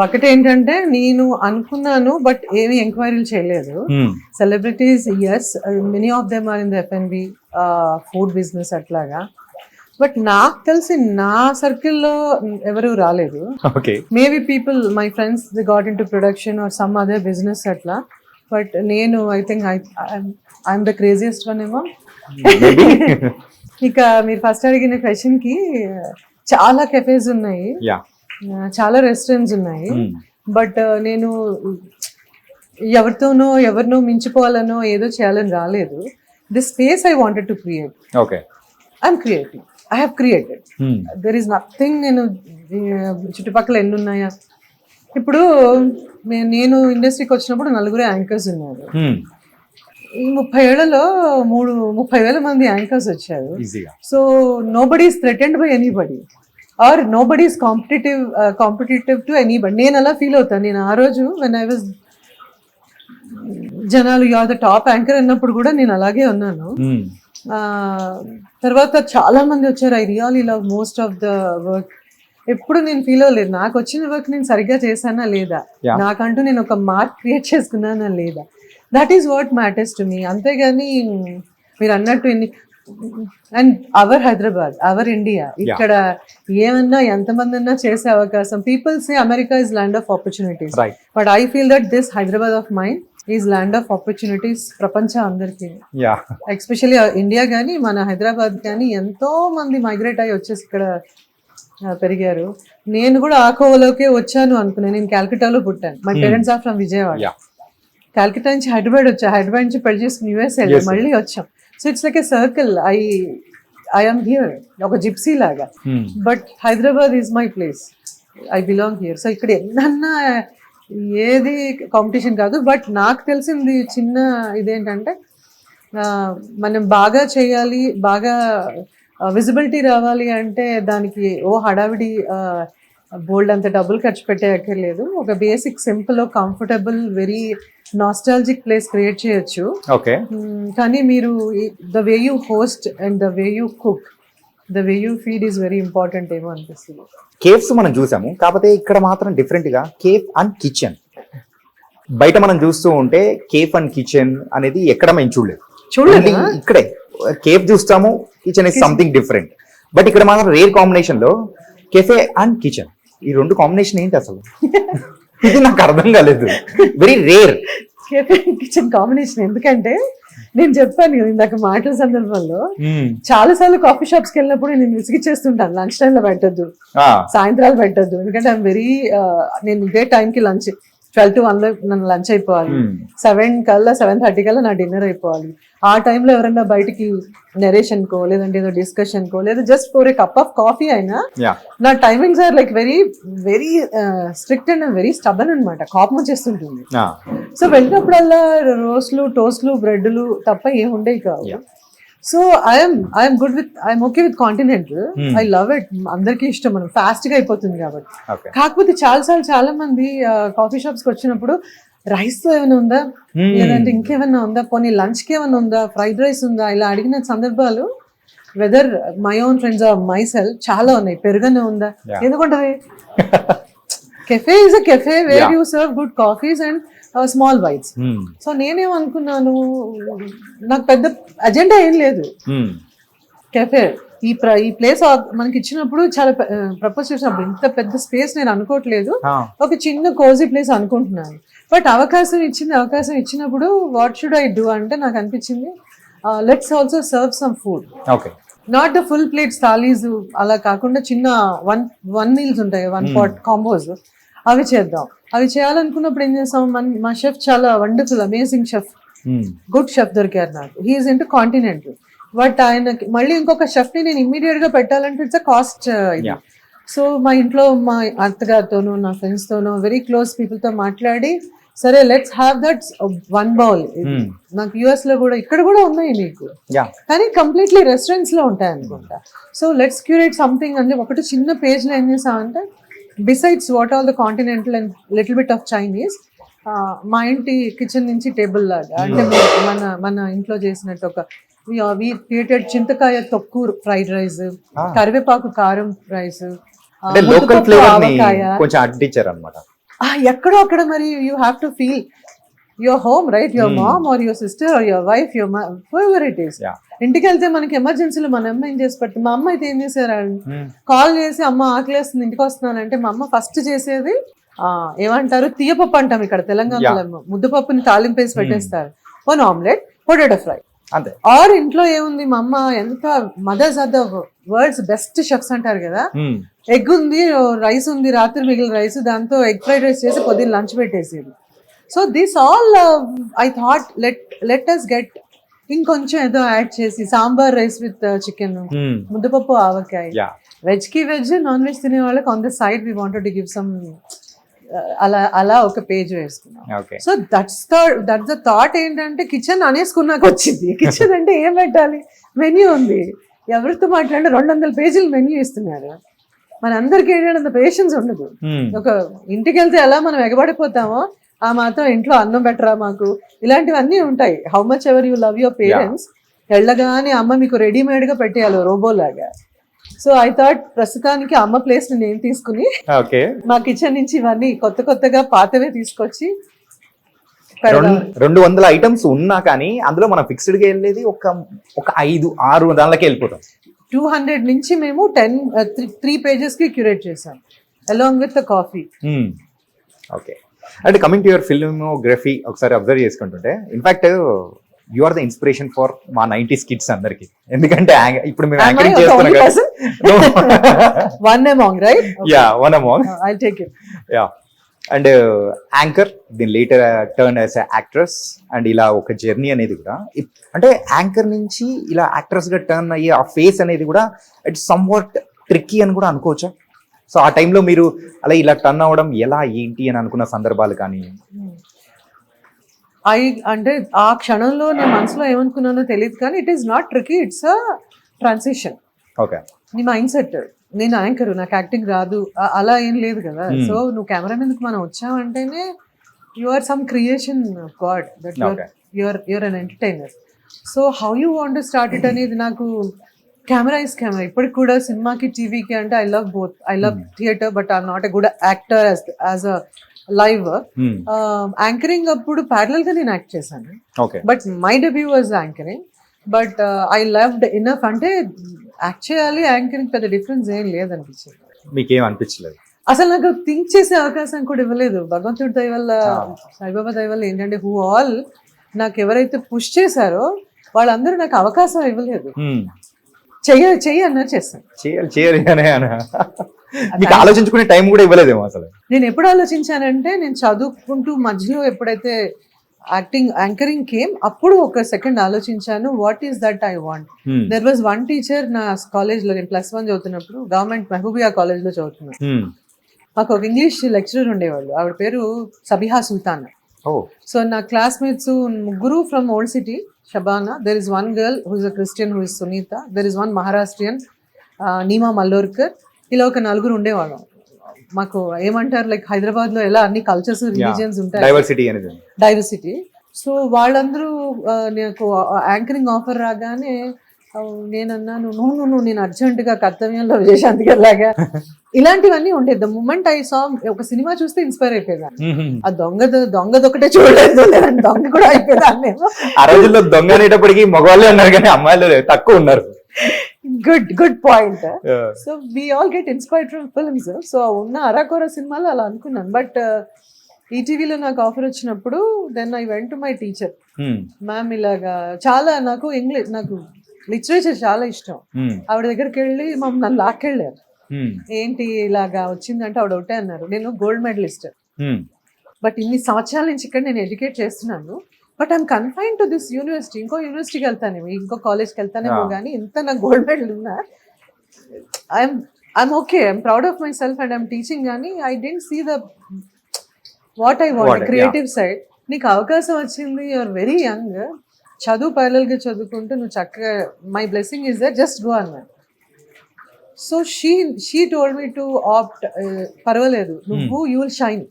ఒకటి ఏంటంటే నేను అనుకున్నాను బట్ ఏమి ఎంక్వైరీలు చేయలేదు. Celebrities yes, many of them are in the F&B food business అట్లాగా. బట్ నాకు తెలిసి నా సర్కిల్లో ఎవరు రాలేదు. Maybe people my friends they got in to production or some other business అట్లా. బట్ నేను I think I'm the craziest one ఏమో. ఇక మీరు ఫస్ట్ అడిగిన క్వశ్చన్ కి చాలా కెఫేస్ ఉన్నాయి, చాలా రెస్టారెంట్స్ ఉన్నాయి. బట్ నేను ఎవరినో మించిపోవాలనో ఏదో చేయాలని రాలేదు. This space I wanted to create. I'm creating, I have created. There is nothing. నేను చుట్టుపక్కల ఎన్ని ఉన్నాయా, ఇప్పుడు నేను ఇండస్ట్రీకి వచ్చినప్పుడు 4 యాంకర్స్ ఉన్నారు. ఈ 30 ఏళ్లలో 30,000 మంది యాంకర్స్ వచ్చారు. So nobody is threatened by anybody or nobody is competitive to anybody. నేను అలా ఫీల్ అవుతాను. నేను ఆ రోజు వెన్ ఐ వాజ్ జనాలు you are the top anchor అన్నప్పుడు కూడా నేను అలాగే ఉన్నాను. తర్వాత చాలా మంది వచ్చారు. I really love most of the work. ఎప్పుడు నేను ఫీల్ అవ్వలేదు నాకు వచ్చిన వర్క్ నేను సరిగ్గా చేశానా లేదా, Yeah. నాకంటూ నేను ఒక మార్క్ క్రియేట్ చేసుకున్నానా లేదా, that is what matters to me. అంతేగాని మీరు అన్నట్టు and our Hyderabad, our India, ఇక్కడ ఏమన్నా ఎంతమంది అన్నా చేసే అవకాశం. People say America is land of opportunities, Right. But I feel that this Hyderabad of mind is land of opportunities ప్రపంచం అందరికీ. Yeah. ఎస్పెషల్లీ ఇండియా కానీ మన హైదరాబాద్ కానీ ఎంతో మంది మైగ్రేట్ అయ్యి వచ్చేసి ఇక్కడ పెరిగారు. నేను కూడా ఆ కోవలోకే వచ్చాను అనుకున్నాను. నేను క్యాల్కటాలో పుట్టాను. My parents are from Vijayawada. Yeah. Calcutta నుంచి హైదరాబాద్ వచ్చా, హైదరాబాద్ నుంచి పెళ్లి చేసుకుని యూఎస్ వెళ్ళి మళ్ళీ వచ్చాం. So it's like a circle. I'm here, ఒక జిప్సీ లాగా. But Hyderabad is my place, I belong here. So ఇక్కడ ఎన్నన్నా ఏది కాంపిటీషన్ కాదు. బట్ నాకు తెలిసింది చిన్న ఇదేంటంటే మనం బాగా చేయాలి, బాగా విజిబిలిటీ రావాలి అంటే దానికి హడావిడి బోల్డ్ అంత డబ్బులు ఖర్చు పెట్టేయక్కర్లేదు. ఒక basic simple comfortable very nostalgic place create చేయొచ్చు. Okay. కానీ మీరు the way you host and the way you cook, the way you feed is very important ఏమో అనిపిస్తుంది. కేఫ్స్ మనం చూసాము, కాకపోతే ఇక్కడ మాత్రం డిఫరెంట్ గా కేఫ్ అండ్ కిచెన్. బయట మనం చూస్తూ ఉంటే కేఫ్ అండ్ కిచెన్ అనేది ఎక్కడ మేము చూడలేదు. చూడలేదా? Only ఇక్కడే కేఫ్ చూస్తాము, kitchen is something different. But ఇక్కడ మాత్రం రేర్ కాంబినేషన్ లో కెఫే అండ్ కిచెన్, ఈ రెండు కాంబినేషన్ ఏంటి అసలు? ఇది నాకు అర్థం కాలేదు. Very rare kitchen combination. ఎందుకంటే నేను చెప్పాను ఇందాక మాటల సందర్భంలో, చాలా సార్లు కాఫీ షాప్స్ కి వెళ్ళినప్పుడు నేను విసిగిచ్చేస్తుంటాను, లంచ్ టైంలో పెట్టద్దు, సాయంత్రాలు పెట్టద్దు. ఎందుకంటే ఐఎమ్ వెరీ నేను ఇదే టైంకి లంచ్ 12 to 1 నన్ను లంచ్ అయిపోవాలి, 7 కల్లా 7:30 కల్లా నా డిన్నర్ అయిపోవాలి. ఆ టైంలో ఎవరైనా బయటికి నెరేషన్ కో లేదంటే ఏదో డిస్కషన్ కో లేదా just for a cup of coffee అయినా నా timings are like very very strict and very stubborn అనమాట. కోపం వచ్చేస్తుంటుంది. సో వెళ్ళినప్పుడల్లా రోస్ట్లు, టోస్ట్లు, బ్రెడ్లు తప్ప ఏం ఉండేవి కావు. So I'm good with, I'm okay with continental. I love it. అందరికీ ఇష్టం, మనం ఫాస్ట్ గా అయిపోతుంది కాబట్టి. కాకపోతే చాలా మంది కాఫీ షాప్స్ కి వచ్చినప్పుడు రైస్ తో ఏమైనా ఉందా, లేదంటే ఇంకేమైనా ఉందా, పోనీ లంచ్ కి ఏమైనా ఉందా, ఫ్రైడ్ రైస్ ఉందా, ఇలా అడిగిన సందర్భాలు whether my own friends or myself చాలా ఉన్నాయి. పెరుగనే ఉందా, ఎందుకుంటది? Cafe is a cafe where you serve good coffees and small bites. So నేనేమనుకున్నాను, నాకు పెద్ద అజెండా ఏం లేదు. కెఫే ఈ ప్లేస్ మనకి ఇచ్చినప్పుడు చాలా ప్రపోజ్ చేసినప్పుడు ఇంత పెద్ద స్పేస్ నేను అనుకోవట్లేదు, ఒక చిన్న కోజీ ప్లేస్ అనుకుంటున్నాను. బట్ అవకాశం ఇచ్చినప్పుడు వాట్ షుడ్ ఐ డూ అంటే నాకు అనిపించింది let's also serve some food. Not the full plates thalis అలా కాకుండా చిన్న వన్ మీల్స్ ఉంటాయి, 1 pot కాంబోస్, అవి చేద్దాం. అవి చేయాలనుకున్నప్పుడు ఏం చేస్తాం, మా షెఫ్ చాలా wonderful amazing chef, good chef దొరికారు నాకు. He's into continental. బట్ ఆయనకి మళ్ళీ ఇంకొక షెఫ్ ని నేను ఇమ్మీడియట్ గా పెట్టాలంటే ఇట్స్ అ కాస్ట్. సో మా ఇంట్లో మా అత్తగారితోనూ నా ఫ్రెండ్స్ తోనూ వెరీ క్లోజ్ పీపుల్ తో మాట్లాడి, సరే లెట్స్ హ్యావ్ దట్ 1 bowl. నాకు యుఎస్ లో కూడా ఇక్కడ కూడా ఉన్నాయి మీకు, కానీ కంప్లీట్లీ రెస్టారెంట్స్ లో ఉంటాయి అనుకుంటా. సో లెట్స్ క్యూరేట్ సంథింగ్ అంటే ఒకటి చిన్న పేజ్ లో ఏం చేసామంటే, besides what all the continental and little bit of Chinese, మా ఇంటి కిచెన్ నుంచి టేబుల్ లాగా, అంటే మన ఇంట్లో చేసినట్టు ఒక వి క్రియేటెడ్ చింతకాయ తొక్కు ఫ్రైడ్ రైస్, కరివేపాకు కారం రైస్, ఎక్కడో అక్కడ. మరి you have to feel your home, right? Your mom or your sister or your wife, whoever it is. ఇంటికి వెళ్తే మనకి ఎమర్జెన్సీలో మన అమ్మ ఏం చేసి పెడుతుంది. మా అమ్మ అయితే ఏం చేశారు, కాల్ చేసి అమ్మ ఆకలేస్తుంది ఇంటికి వస్తున్నానంటే మా అమ్మ ఫస్ట్ చేసేది ఏమంటారు, తీయపప్పు అంటాం ఇక్కడ తెలంగాణలో, ముద్దపప్పుని తాలింపేసి పెట్టేస్తారు, 1 omelette, పొటాటో ఫ్రై, అంతే. ఆర్ ఇంట్లో ఏముంది, మా అమ్మ ఎంత mothers are the world's best chefs అంటారు కదా, ఎగ్ ఉంది, రైస్ ఉంది, రాత్రి మిగిలిన రైస్, దాంతో ఎగ్ ఫ్రైడ్ రైస్ చేసి పొద్దున్న lunch పెట్టేసేది. So this all I thought let us get ఇంకొంచెం ఏదో యాడ్ చేసి, సాంబార్ రైస్ విత్ చికెన్, ముద్దపప్పు, ఆవకాయ, వెజ్ కి వెజ్, నాన్ వెజ్ తినే వాళ్ళకి on the side we wanted to give some, అలా ఒక పేజ్ వేసుకున్నాం. So that's the thought. ఏంటంటే కిచెన్ అనేసుకున్నాక వచ్చింది. కిచెన్ అంటే ఏం పెట్టాలి, మెన్యూ ఉంది, ఎవరితో మాట్లాడినా 200 pages మెన్యూ ఇస్తున్నారు. మనందరికి ఏంటంటే అంత పేషెన్స్ ఉండదు. ఒక ఇంటికి వెళ్తే ఎలా మనం ఎగబడిపోతామో ఆ మాత్రం ఇంట్లో అన్నం పెట్టరా మాకు, ఇలాంటివన్నీ ఉంటాయి. How much ever you love your parents, వెళ్ళగానే అమ్మ మీకు రెడీమేడ్గా పెట్టేయాలి రోబోలాగా. సో ఐ థాట్ ప్రస్తుతానికి అమ్మ ప్లేస్ నేను తీసుకుని ఓకే, మా కిచెన్ నుంచి ఇవన్నీ కొత్తగా పాతవే తీసుకొచ్చి పెడదాం. 200 ఐటమ్స్ ఉన్నా కానీ అందులో మనం ఫిక్స్డ్ గా వెళ్ళేది ఒక 5-6 దానిలోకి వెళ్ళిపోతాం. 200 నుంచి మేము 3 pages కి క్యూరేట్ చేసాం along with the coffee. Okay, అంటే కమింగ్ టు యువర్ ఫిల్మోగ్రఫీ ఒకసారి అబ్జర్వ్ చేసుకుంటుంటే in fact you are the inspiration for మా 90s కిడ్స్ అందరికి. ఎందుకంటే ఇప్పుడు మేము యాంకరింగ్ చేస్తున్నాం కదా. One among, right? Okay. Yeah, one among. I'll take it. Yeah. And anchor దీని later turn as actress and ఇలా ఒక జర్నీ అనేది కూడా అంటే యాంకర్ నుంచి ఇలా యాక్ట్రెస్ గా టర్న్ అయ్యే ఆ ఫేస్ అనేది కూడా ఇట్స్ సమ్వాట్ ట్రిక్కీ అని కూడా అనుకోవచ్చా? సో ఆ టైంలో మీరు అలా ఇలా టర్న్ అవ్వడం ఎలా ఏంటి అని అనుకున్న సందర్భాలు కానీ? అంటే ఆ క్షణంలో నేను మనసులో ఏమనుకున్నానో తెలియదు కానీ it is not tricky, it's a transition. Okay, నీ మైండ్ సెట్. నేను యాంకర్, నాకు యాక్టింగ్ రాదు అలా ఏం లేదు కదా. సో నువ్వు కెమెరా మీదకి మనం వచ్చావంటేనే you are some creation of God, that your an entertainer. So how you want to start it అనేది నాకు కెమెరా ఇస్ కెమెరా. ఇప్పటికి కూడా సినిమాకి టీవీకి అంటే I love both. I love theatre but I'm not a good actor as a live. Anchoring అప్పుడు parallel గా నేను యాక్ట్ చేశాను, but my debut was anchoring. But I loved enough. అంటే యాక్ట్ చేయాలి, యాంకరింగ్ పెద్ద డిఫరెన్స్ ఏం లేదనిపించింది. మీకేం అనిపించలేదు? అసలు నాకు థింక్ చేసే అవకాశం కూడా ఇవ్వలేదు. భగవంతుడి దయ వల్ల, సాయిబాబా దయ వల్ల ఏంటంటే హూ ఆల్ నాకు ఎవరైతే పుష్ చేశారో వాళ్ళందరూ నాకు అవకాశం ఇవ్వలేదు. చెయ్యి అన్నారు, చేస్తాను. చేయాలి మీకు ఆలోచించుకునే టైం కూడా ఇవ్వలేదేమో అసలు. నేను ఎప్పుడు ఆలోచించానంటే నేను చదువుకుంటూ మధ్యలో ఎప్పుడైతే యాంకరింగ్ కేమ్ అప్పుడు ఒక సెకండ్ ఆలోచించాను, what is that I want. There was one teacher నా కాలేజ్ లో, నేను +1 చదువుతున్నప్పుడు గవర్నమెంట్ మహబూబియా కాలేజ్ లో చదువుతున్నాను. మాకు ఒక ఇంగ్లీష్ లెక్చరర్ ఉండేవాళ్ళు, ఆవిడ పేరు సబిహా సుల్తాన్. సో నా క్లాస్మేట్స్ ముగ్గురు from old city, Shabana. There is one girl who is a Christian who is Sunitha. There is one Maharashtrian Neema Mallorkar. ఇలా ఒక 4 ఉండేవాళ్ళం. మాకు ఏమంటారు లైక్ హైదరాబాద్ లో ఎలా అన్ని కల్చర్స్, రిలీజియన్స్ ఉంటాయి, డైవర్సిటీ. సో వాళ్ళందరూ నాకు యాంకరింగ్ ఆఫర్ రాగానే నేను అన్నాను, నువ్వు నేను అర్జెంటుగా కర్తవ్యంలో విజయశాంతి గారి లాగా ఇలాంటివన్నీ ఉండేది. ద మూమెంట్ ఐ సా ఒక సినిమా చూస్తే ఇన్స్పైర్ అయిపోయేదాన్ని. ఆ దొంగదొకటే చూడలేదు, లేదంటే దొంగ కూడా అయిపోయేదాన్ని. ఆ రోజుల్లో దొంగ అనేటప్పటికి మగవాళ్ళే ఉన్నారు కానీ అమ్మాయిలు తక్కువ ఉన్నారు. Good point. So we all get inspired from films. సో ఉన్న అరాకొర సినిమాలో అలా అనుకున్నాను. బట్ ఈటీవీలో నాకు ఆఫర్ వచ్చినప్పుడు then I went to my teacher. Ma'am ఇలాగా చాలా నాకు ఇంగ్లీష్, నాకు లిటరేచర్ చాలా ఇష్టం. ఆవిడ దగ్గరికి వెళ్ళి నన్ను లాక్కెళ్ళారు. ఏంటి ఇలాగా వచ్చిందంటే ఆవిడ ఒకటే అన్నారు, నేను గోల్డ్ మెడలిస్ట్, బట్ ఇన్ని సంవత్సరాల నుంచి ఇక్కడ నేను ఎడ్యుకేట్ చేస్తున్నాను, but I'm confine to this university. ఇంకో యూనివర్సిటీకి వెళ్తానేమో, ఇంకో కాలేజ్కి వెళ్తానేమో, కానీ ఇంత నాకు గోల్డ్ మెడల్ ఉన్నా I'm okay, I'm proud of myself and I'm teaching. కానీ I didn't see the what I want, creative side. నీకు అవకాశం వచ్చింది, యూఆర్ వెరీ యంగ్, చదువు ప్యారలల్గా చదువుకుంటూ నువ్వు చక్కగా, my blessing is that, just go అన్నాడు. So she told me to opt, పర్వాలేదు నువ్వు, యూ విల్ షైన్.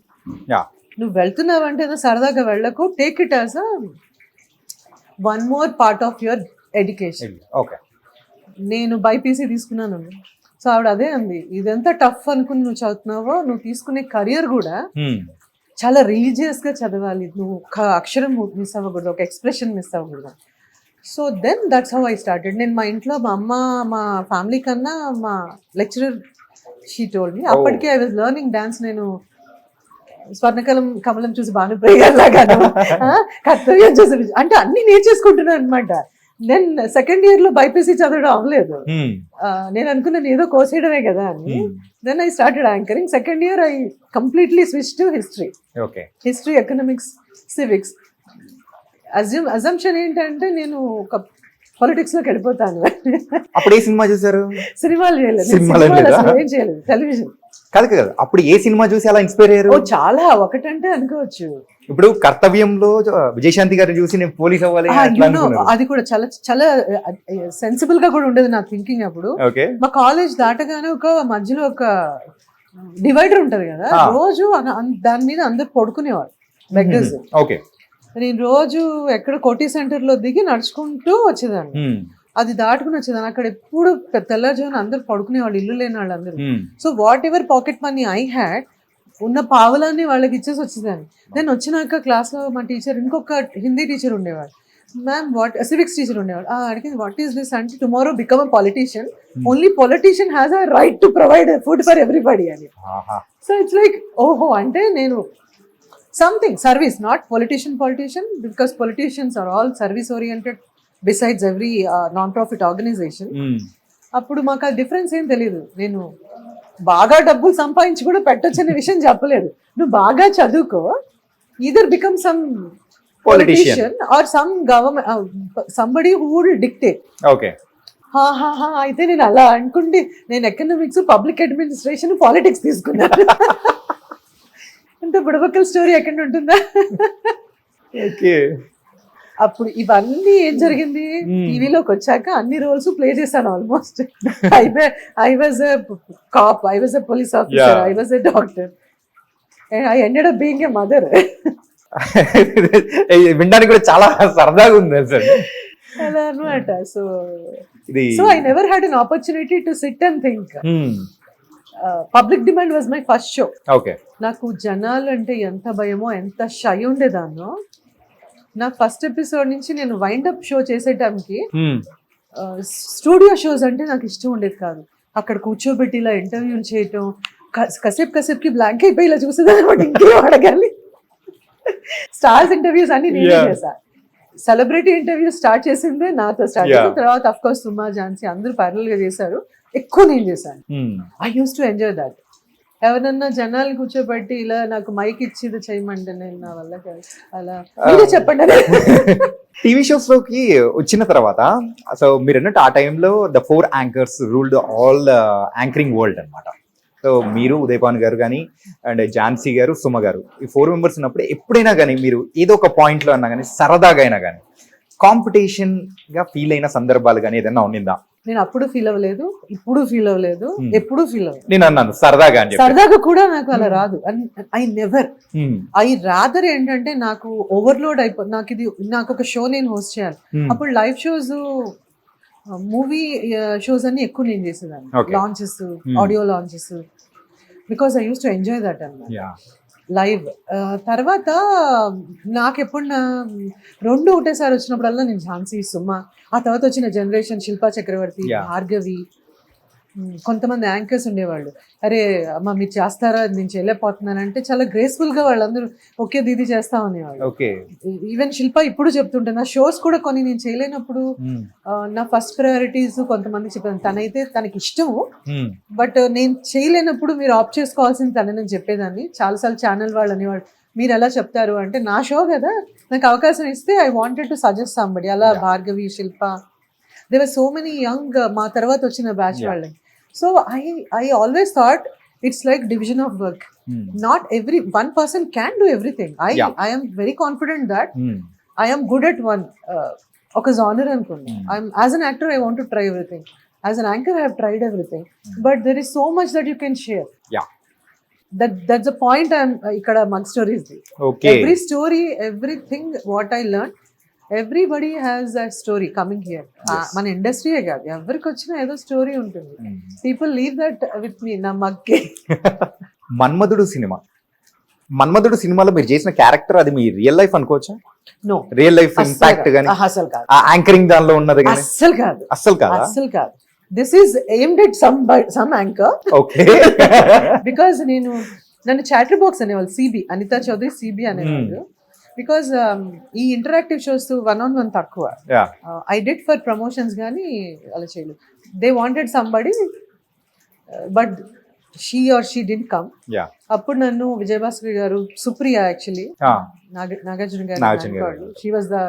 నువ్వు వెళ్తున్నావంటే ఏదో సరదాగా వెళ్ళకు, take it as a one more part of your education. నేను బైపీసీ తీసుకున్నాను. సో ఆవిడ అదే అంది, ఇదంతా టఫ్ అనుకుని నువ్వు చదువుతున్నావో, నువ్వు తీసుకునే కెరియర్ కూడా చాలా రిలీజియస్ గా చదవాలి, నువ్వు ఒక అక్షరం మిస్ అవ్వకూడదు, ఒక ఎక్స్ప్రెషన్ మిస్ అవ్వకూడదు. So then that's how I started. నేను మా ఇంట్లో మా అమ్మ, మా ఫ్యామిలీ కన్నా మా లెక్చరర్ షీ టోల్డ్ మీ. అప్పటికే ఐ వాజ్ లెర్నింగ్ డాన్స్. నేను కమలం చూసి భానుప్రియలాగా, కర్తవ్యం చూసి, అంటే అన్ని నేర్చేసుకుంటున్నాను అనమాట. దెన్ సెకండ్ ఇయర్ లో బైపీసీ చదవడం అవ్వలేదు. నేను అనుకున్నాను ఏదో కోసేయడమే కదా అని. Then I started anchoring. Second year I completely switch to history, economics, civics. Assumption ఏంటంటే నేను ఒక పాలిటిక్స్ లోకి వెళ్ళిపోతాను. అప్పుడు ఏ సినిమా చూసారు? సినిమాలు చేయలేదు, ఏం చేయలేదు, టెలివిజన్. కాదు కదా, అప్పుడు ఏ సినిమా చూసి అలా ఇన్స్పైర్ అయ్యారు? చాలా, ఒకటంటే అనుకోవచ్చు. ఇప్పుడు కర్తవ్యంలో విజయశాంతి గారిని చూసి నేను పోలీస్ అవ్వాలి, అది కూడా చాలా చాలా సెన్సిబుల్ గా కూడా ఉండేది నా థింకింగ్ అప్పుడు. మా కాలేజ్ దాటగానే ఒక మధ్యలో ఒక డివైడర్ ఉంటది కదా, రోజు దాని మీద అందరు పడుకునేవారు బెగ్గర్స్. నేను రోజు ఎక్కడ కోటి సెంటర్ లో దిగి నడుచుకుంటూ వచ్చేదాన్ని. అది దాటుకుని వచ్చేదాన్ని. అక్కడ ఎప్పుడు తెల్లజామున అందరు పడుకునేవాళ్ళు, ఇల్లు లేని వాళ్ళు అందరూ. So what ever pocket money I had, ఉన్న పావులాన్ని వాళ్ళకి ఇచ్చేసి వచ్చేదాన్ని. దెన్ వచ్చినాక క్లాస్లో మా టీచర్, ఇంకొక హిందీ టీచర్ ఉండేవాడు, మ్యామ్ వాట్, సివిక్స్ టీచర్ ఉండేవాడు, అడిగింది వాట్ ఈస్ దిస్ అంటే, tomorrow become a politician, only politician has a right to provide food for everybody అని. సో ఇట్స్ లైక్ ఓహో, అంటే నేను something service, not politician because politicians are all service oriented besides every non profit organization. అప్పుడు మాకు ఆ difference ఏం తెలియదు. నేను బాగా డబ్బులు సంపాదించి కూడా పెట్టొచ్చనే విషయం చెప్పలేదు. నువ్వు బాగా చదువుకో, either become some politician are some government somebody who will dictate. Okay, అయితే నేను అలా అనుకుంటే నేను ఎకనామిక్స్, పబ్లిక్ అడ్మినిస్ట్రేషన్, పాలిటిక్స్ తీసుకున్నాను. ఇంత బుడబక్కల స్టోరీ ఎక్కడ ఉంటుందా? ఓకే. అప్పుడు ఇవన్నీ ఏం జరిగింది, టీవీలోకి వచ్చాక అన్ని రోల్స్ ప్లే చేశాను almost. I was a cop, I was a police officer, I was a doctor, I ended up being a mother. వినడానికి కూడా చాలా సరదాగా ఉంది సార్. అలా అనమాట. So I never had an opportunity to sit and think. Public demand was my first show. Okay. నాకు జనాలు అంటే ఎంత భయమో, ఎంత షై ఉండేదాన్నో. నా ఫస్ట్ ఎపిసోడ్ నుంచి నేను వైండ్ అప్ షో చేసే టైంకి స్టూడియో షోస్ అంటే నాకు ఇష్టం ఉండేది కాదు. అక్కడ కూర్చోబెట్టి ఇలా ఇంటర్వ్యూలు చేయటం, కసేపుకి బ్లాంక్ అయిపోయి ఇలా చూసేదాన్ని అనమాట. ఇంకేం అడగాలి. స్టార్స్ ఇంటర్వ్యూస్ అన్ని నేనే చేశా. సెలబ్రిటీ ఇంటర్వ్యూ స్టార్ట్ చేసిందే నాతో స్టార్ట్ చేసిన తర్వాత అఫ్ కోర్స్ సుమా, ఝాన్సీ అందరూ ప్యారల్ గా చేశారు. ఎక్కువ నేను చేశాను. I use to enjoy that. ఎవరన్నా జనాలు కూర్చోబెట్టి ఇలా నాకు మైక్ ఇచ్చేది చేయమంటే నేను నా వల్ల కాదు. అలా మీరే చెప్పండి. టీవీ షోస్ లోకి వచ్చిన తర్వాత సో మీరు అన్నట్టు ఆ టైంలో the 4 anchors ruled all anchoring world అనమాట. సో మీరు, ఉదయపాన్ గారు కానీ, అండ్ ఝాన్సీ గారు, సుమ గారు, ఈ 4 మెంబర్స్ ఉన్నప్పుడు ఎప్పుడైనా కానీ మీరు ఏదో ఒక పాయింట్లో అన్నా కానీ సరదాగా అయినా కానీ కాంపిటీషన్ గా ఫీల్ అయిన సందర్భాలు కానీ ఏదైనా ఉన్నిందా? నేను అప్పుడు ఫీల్ అవ్వలేదు, ఇప్పుడు ఫీల్ అవ్వలేదు, ఎప్పుడు ఫీల్ అవ్వలేదు. నేను అన్నాను సరదాగా అని. సరదాగా కూడా నాకు అలా రాదు. ఐ నెవర్, ఐ రాదర్ ఏంటంటే నాకు ఓవర్లోడ్ నాకు ఒక షో నేను హోస్ట్ చేయాలి. అప్పుడు లైవ్ షోస్, మూవీ షోస్ అన్ని ఎక్కువ నేను చేసేదాన్ని. Launches, audio launches, because I use to enjoy that అన్నమాట లైవ్. తర్వాత నాకు ఎప్పుడు 2 ఒకటేసారి వచ్చినప్పుడల్లా నేను ఝాన్సీ, సుమ, ఆ తర్వాత వచ్చిన జనరేషన్ శిల్పా చక్రవర్తి, భార్గవి, కొంతమంది యాంకర్స్ ఉండేవాళ్ళు. అరే అమ్మ మీరు చేస్తారా, నేను చేయలేకపోతున్నానంటే చాలా గ్రేస్ఫుల్ గా వాళ్ళందరూ ఓకే దీది చేస్తా అనేవాళ్ళు. ఈవెన్ శిల్ప ఇప్పుడు చెప్తుంటే నా షోస్ కూడా కొన్ని నేను చేయలేనప్పుడు నా ఫస్ట్ ప్రయారిటీస్ కొంతమంది చెప్పాను. తనైతే తనకి ఇష్టము, బట్ నేను చేయలేనప్పుడు మీరు ఆప్ చేసుకోవాల్సింది తనని చెప్పేదాన్ని. చాలాసార్లు ఛానల్ వాళ్ళు అనేవాళ్ళు మీరు ఎలా చెప్తారు అంటే, నా షో కదా, నాకు అవకాశం ఇస్తే I wanted to suggest somebody. అలా Bhargavi, Shilpa, they were so many young మా తర్వాత వచ్చిన బ్యాచ్ వాళ్ళని. So I always thought it's like division of work. Not one person can do everything. I am very confident that I am good at one oka genre anukunna. As an actor I want to try everything. As an anchor I have tried everything. But there is so much that you can share. That's the point. I'm ikkada mug stories. Every story, everything what I learned, everybody has a story coming here. మన ఇండస్ట్రీయే కాదు, ఎవరికి వచ్చినా ఏదో story ఉంటుంది. People leave that with me. నా మగ్గే మన్మధుడు సినిమాలో మీరు చేసిన క్యారెక్టర్ అది మీ రియల్ లైఫ్ అనుకోవచ్చా? నో, రియల్ లైఫ్ ఇంపాక్ట్ గానీ అసలు కాదు. యాంకరింగ్ దానిలో ఉన్నది అస్సలు కాదు. This is aimed at some anchor. Okay. Because నన్ను చాటర్ బాక్స్ అనేవాళ్ళు, సిబి, అనితా చౌదరి సిబి అనేవాళ్ళు. బికాజ్ ఈ ఇంటరాక్టివ్ షోస్ 1-on-1 తక్కువ. ఐ డిడ్ ఫర్ ప్రమోషన్స్ కానీ అలా చేయలేదు. They wanted somebody but she or she did come. అప్పుడు నన్ను విజయభాస్కర్ గారు, సుప్రియ యాక్చువల్లీ, నాగార్జున గారు, she was the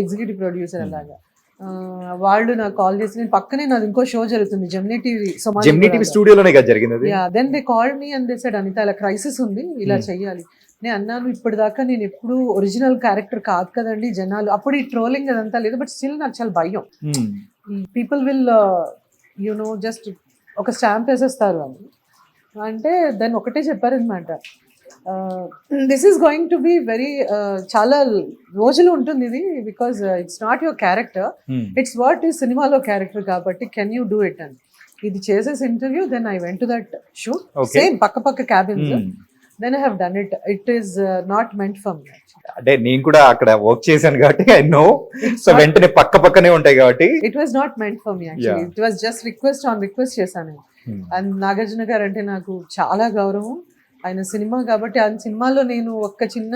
executive producer. అలాగా వాళ్ళు నాకు కాల్ చేసి, నేను పక్కనే నాది ఇంకో షో జరుగుతుంది జెమినీ టీవీ స్టూడియోలోనే జరిగింది. Then they called me and they said Anitha ఇలా క్రైసిస్ ఉంది, ఇలా చెయ్యాలి. నేను అన్నాను ఇప్పటిదాకా నేను ఎప్పుడు ఒరిజినల్ క్యారెక్టర్ కాదు కదండి, జనాలు అప్పుడు ఈ ట్రోలింగ్ అదంతా లేదు, బట్ స్టిల్ నాకు చాలా భయం. పీపుల్ విల్ యూనో జస్ట్ ఒక స్టాంప్ వేసేస్తారు అని అంటే. దాన్ని ఒకటే చెప్పారనమాట, this is going to be very చాలా రోజులు ఉంటుంది ఇది, because it's not your character, it's what ఈ సినిమాలో క్యారెక్టర్ కాబట్టి కెన్ యూ డూ ఇట్ అని. ఇది చేసేసి interview, then I went to that shoot, Okay. Same పక్క cabins, then I have done it. It is not meant for me. అంటే నేను కూడా అక్కడ వర్క్ చేశాను కాబట్టి ఐ నో. సో వెంటనే పక్కనే ఉంటాయి కాబట్టి it was not meant for me actually. Yeah. It was just request on request చేశాను. అండ్ నాగార్జున గారు అంటే నాకు చాలా గౌరవం. ఆయన సినిమా కాబట్టి ఆ సినిమాలో నేను ఒక్క చిన్న,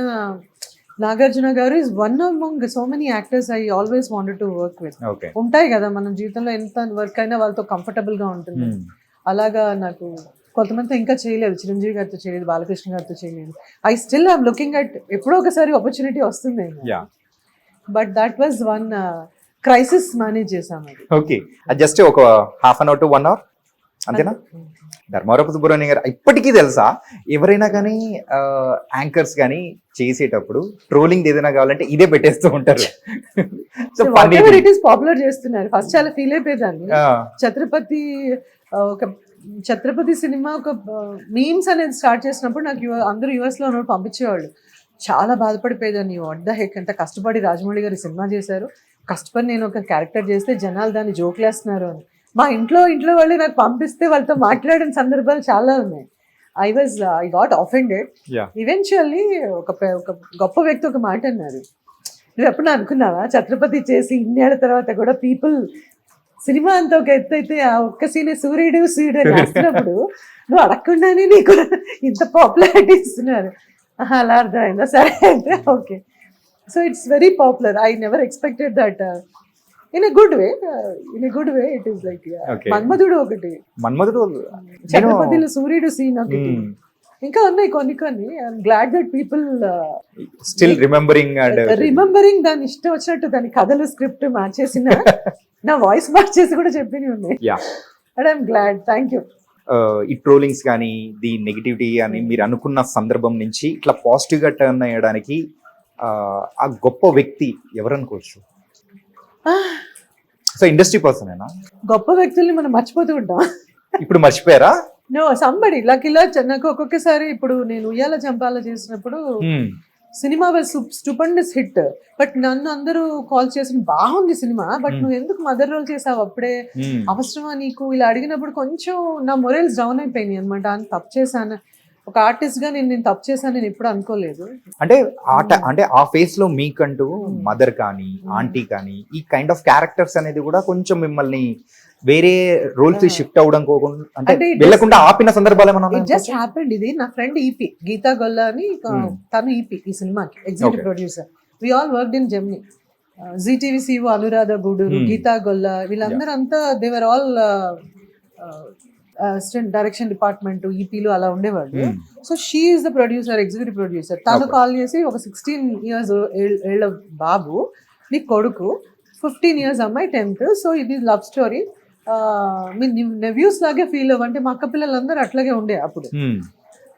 నాగార్జున గారు is one among so many actors I always wanted to work with. Okay. ఉంటాయి కదా మన జీవితంలో ఎంత వర్క్ అయినా వాళ్ళతో కంఫర్టబుల్ గా ఉంటుంది. అలాగా నాకు కొంతమంది ఇంకా చేయలేదు, చిరంజీవి గారితో చేయలేదు, బాలకృష్ణ గారితో చేయలేదు. I still I'm looking at ఎప్పుడో ఒకసారి ఆపర్చునిటీ వస్తుంది. Yeah. But that was one crisis manage చేసాం అది. ఓకే. అది జస్ట్ ఒక half an hour to 1 hour అంతేనా? ధర్మారావు సుబ్రహ్మణ్యం గారు ఇప్పటికీ తెలుసా, ఎవరైనా కానీ యాంకర్స్ కానీ చేసేటప్పుడు ట్రోలింగ్ ఏదైనా కావాలంటే ఇదే పెట్టేస్తూ ఉంటారు. సో ఇట్ ఈస్ పాపులర్ చేస్తున్నారు. ఫస్ట్ చాలా ఫీల్ అయిపోయేదాన్ని. ఛత్రపతి ఒక ఛత్రపతి సినిమా ఒక మీమ్స్ అనేది స్టార్ట్ చేసినప్పుడు నాకు అందరూ యుఎస్ లో ఉన్నప్పుడు పంపించేవాళ్ళు. చాలా బాధపడిపోయేదాన్ని. వాట్ ద హెక్, ఎంత కష్టపడి రాజమౌళి గారు సినిమా చేశారు, కష్టపడి నేను ఒక క్యారెక్టర్ చేస్తే జనాలు దాన్ని జోకులేస్తున్నారు అని. మా ఇంట్లో వాళ్ళు నాకు పంపిస్తే వాళ్ళతో మాట్లాడిన సందర్భాలు చాలా ఉన్నాయి. I got ఆఫెండెడ్. ఈవెన్చువల్లీ ఒక గొప్ప వ్యక్తి ఒక మాట అన్నారు, నువ్వు ఎప్పుడు అనుకున్నావా ఛత్రపతి చేసి ఇన్నేళ్ల తర్వాత కూడా పీపుల్ సినిమా అంతా ఒక ఎత్తు అయితే ఆ ఒక్క సీనే సూర్యుడు అని రాస్తున్నప్పుడు నువ్వు అడగకుండానే నీకు ఇంత పాపులారిటీ ఇస్తున్నారు. అలా అర్థమైందా? సరే అయితే okay. So it's very popular. I never expected that. In a good way it is like Manmadhudu ఒకటి, ఛత్రపతిలో సూర్యుడు సీన్ ఒకటి, ఇంకా ఉన్నాయి కొన్ని. I'm glad that people still remembering దాన్ని ఇష్టం వచ్చినట్టు దాని కథలు స్క్రిప్ట్ మార్చేసిన నా వాయిస్ మార్చేసి కూడా చెప్పినవి ఉన్నాయి. And I'm glad. Thank you. ఈ ట్రోలింగ్స్ కానీ ది నెగిటివిటీ అని మీరు అనుకున్న సందర్భం నుంచి ఇట్లా పాజిటివ్ గా టర్న్ అయ్యడానికి ఆ గొప్ప వ్యక్తి ఎవరనుకోవచ్చు? సో ఇండస్ట్రీ పర్సన్ ఏనా? గొప్ప వ్యక్తుల్ని మనం మర్చిపోతూ ఉంటాం. ఇప్పుడు మర్చిపోయారా? నో, సంబడి లైక్ ఇలా నాకు ఒక్కొక్కసారి ఇప్పుడు నేను ఉయ్యాల చంపాల చేసినప్పుడు సినిమా స్టూపెండస్ హిట్, బట్ నన్ను అందరూ కాల్ చేసి బాగుంది సినిమా, బట్ నువ్వు ఎందుకు మదర్ రోల్ చేసావు అప్పుడే, అవసరమా నీకు, ఇలా అడిగినప్పుడు కొంచెం నా మొరల్స్ డౌన్ అయిపోయినాయి అనమాట. అని తప్పు చేశాను, ఒక ఆర్టిస్ట్ గా నేను తప్పు చేశాను నేను ఎప్పుడు అనుకోలేదు. అంటే ఆ ఫేస్ లో మీకంటూ మదర్ కానీ ఆంటీ కానీ ఈ కైండ్ ఆఫ్ క్యారెక్టర్స్ అనేది కూడా కొంచెం మిమ్మల్ని వేరే రోల్స్ షిఫ్ట్ అవడం అంటే వెళ్ళకుండా ఆపిన సందర్భాలు ఏమన్నా? Just happened. ఇది నా ఫ్రెండ్ ఈపీ గీతా గొల్లా అని, తను ఈపీ ఈ సినిమాకి executive producer. We all worked in Gemini. Zee TV CEO Anuradha Guduru, Geetha Golla, వీళ్ళందరూ అంతా they were all assistant direction department ఈపీలు అలా ఉండేవాళ్ళు. So she is the producer, executive producer. తను కాల్ చేసి ఒక 16 years ఏళ్ళ బాబు నీ కొడుకు, 15 years అమ్మాయి 10th, సో ఇది లవ్ స్టోరీ, మీ నెవ్యూస్ లాగే ఫీల్ అవ్వంటే మా అక్క పిల్లలందరూ అట్లాగే ఉండే అప్పుడు.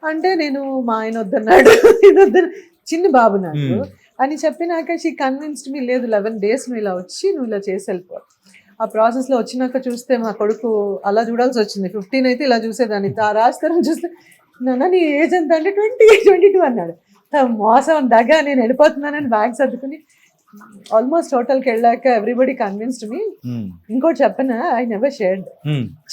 అంటే నేను మా ఆయన వద్దన్నాడు, చిన్న బాబు నాకు అని చెప్పినాక షీ కన్విన్స్డ్ మీ, లేదు 11 days నువ్వు ఇలా వచ్చి నువ్వు ఇలా చేసి వెళ్ళిపో. ఆ ప్రాసెస్లో వచ్చినాక చూస్తే మా కొడుకు అలా చూడాల్సి వచ్చింది. 15 అయితే ఇలా చూసేదాన్ని, రాస్తారని చూస్తే నాన్న నీ ఏజ్ ఎంత అంటే 22 అన్నాడు. మోసం దగ్గర నేను వెళ్ళిపోతున్నానని బ్యాగ్ సర్దుకుని ఆల్మోస్ట్ హోటల్కి వెళ్ళాక ఎవ్రీబడి కన్విన్స్డ్ మీ. ఇంకోటి చెప్పనా, ఐ నెవర్ షేర్డ్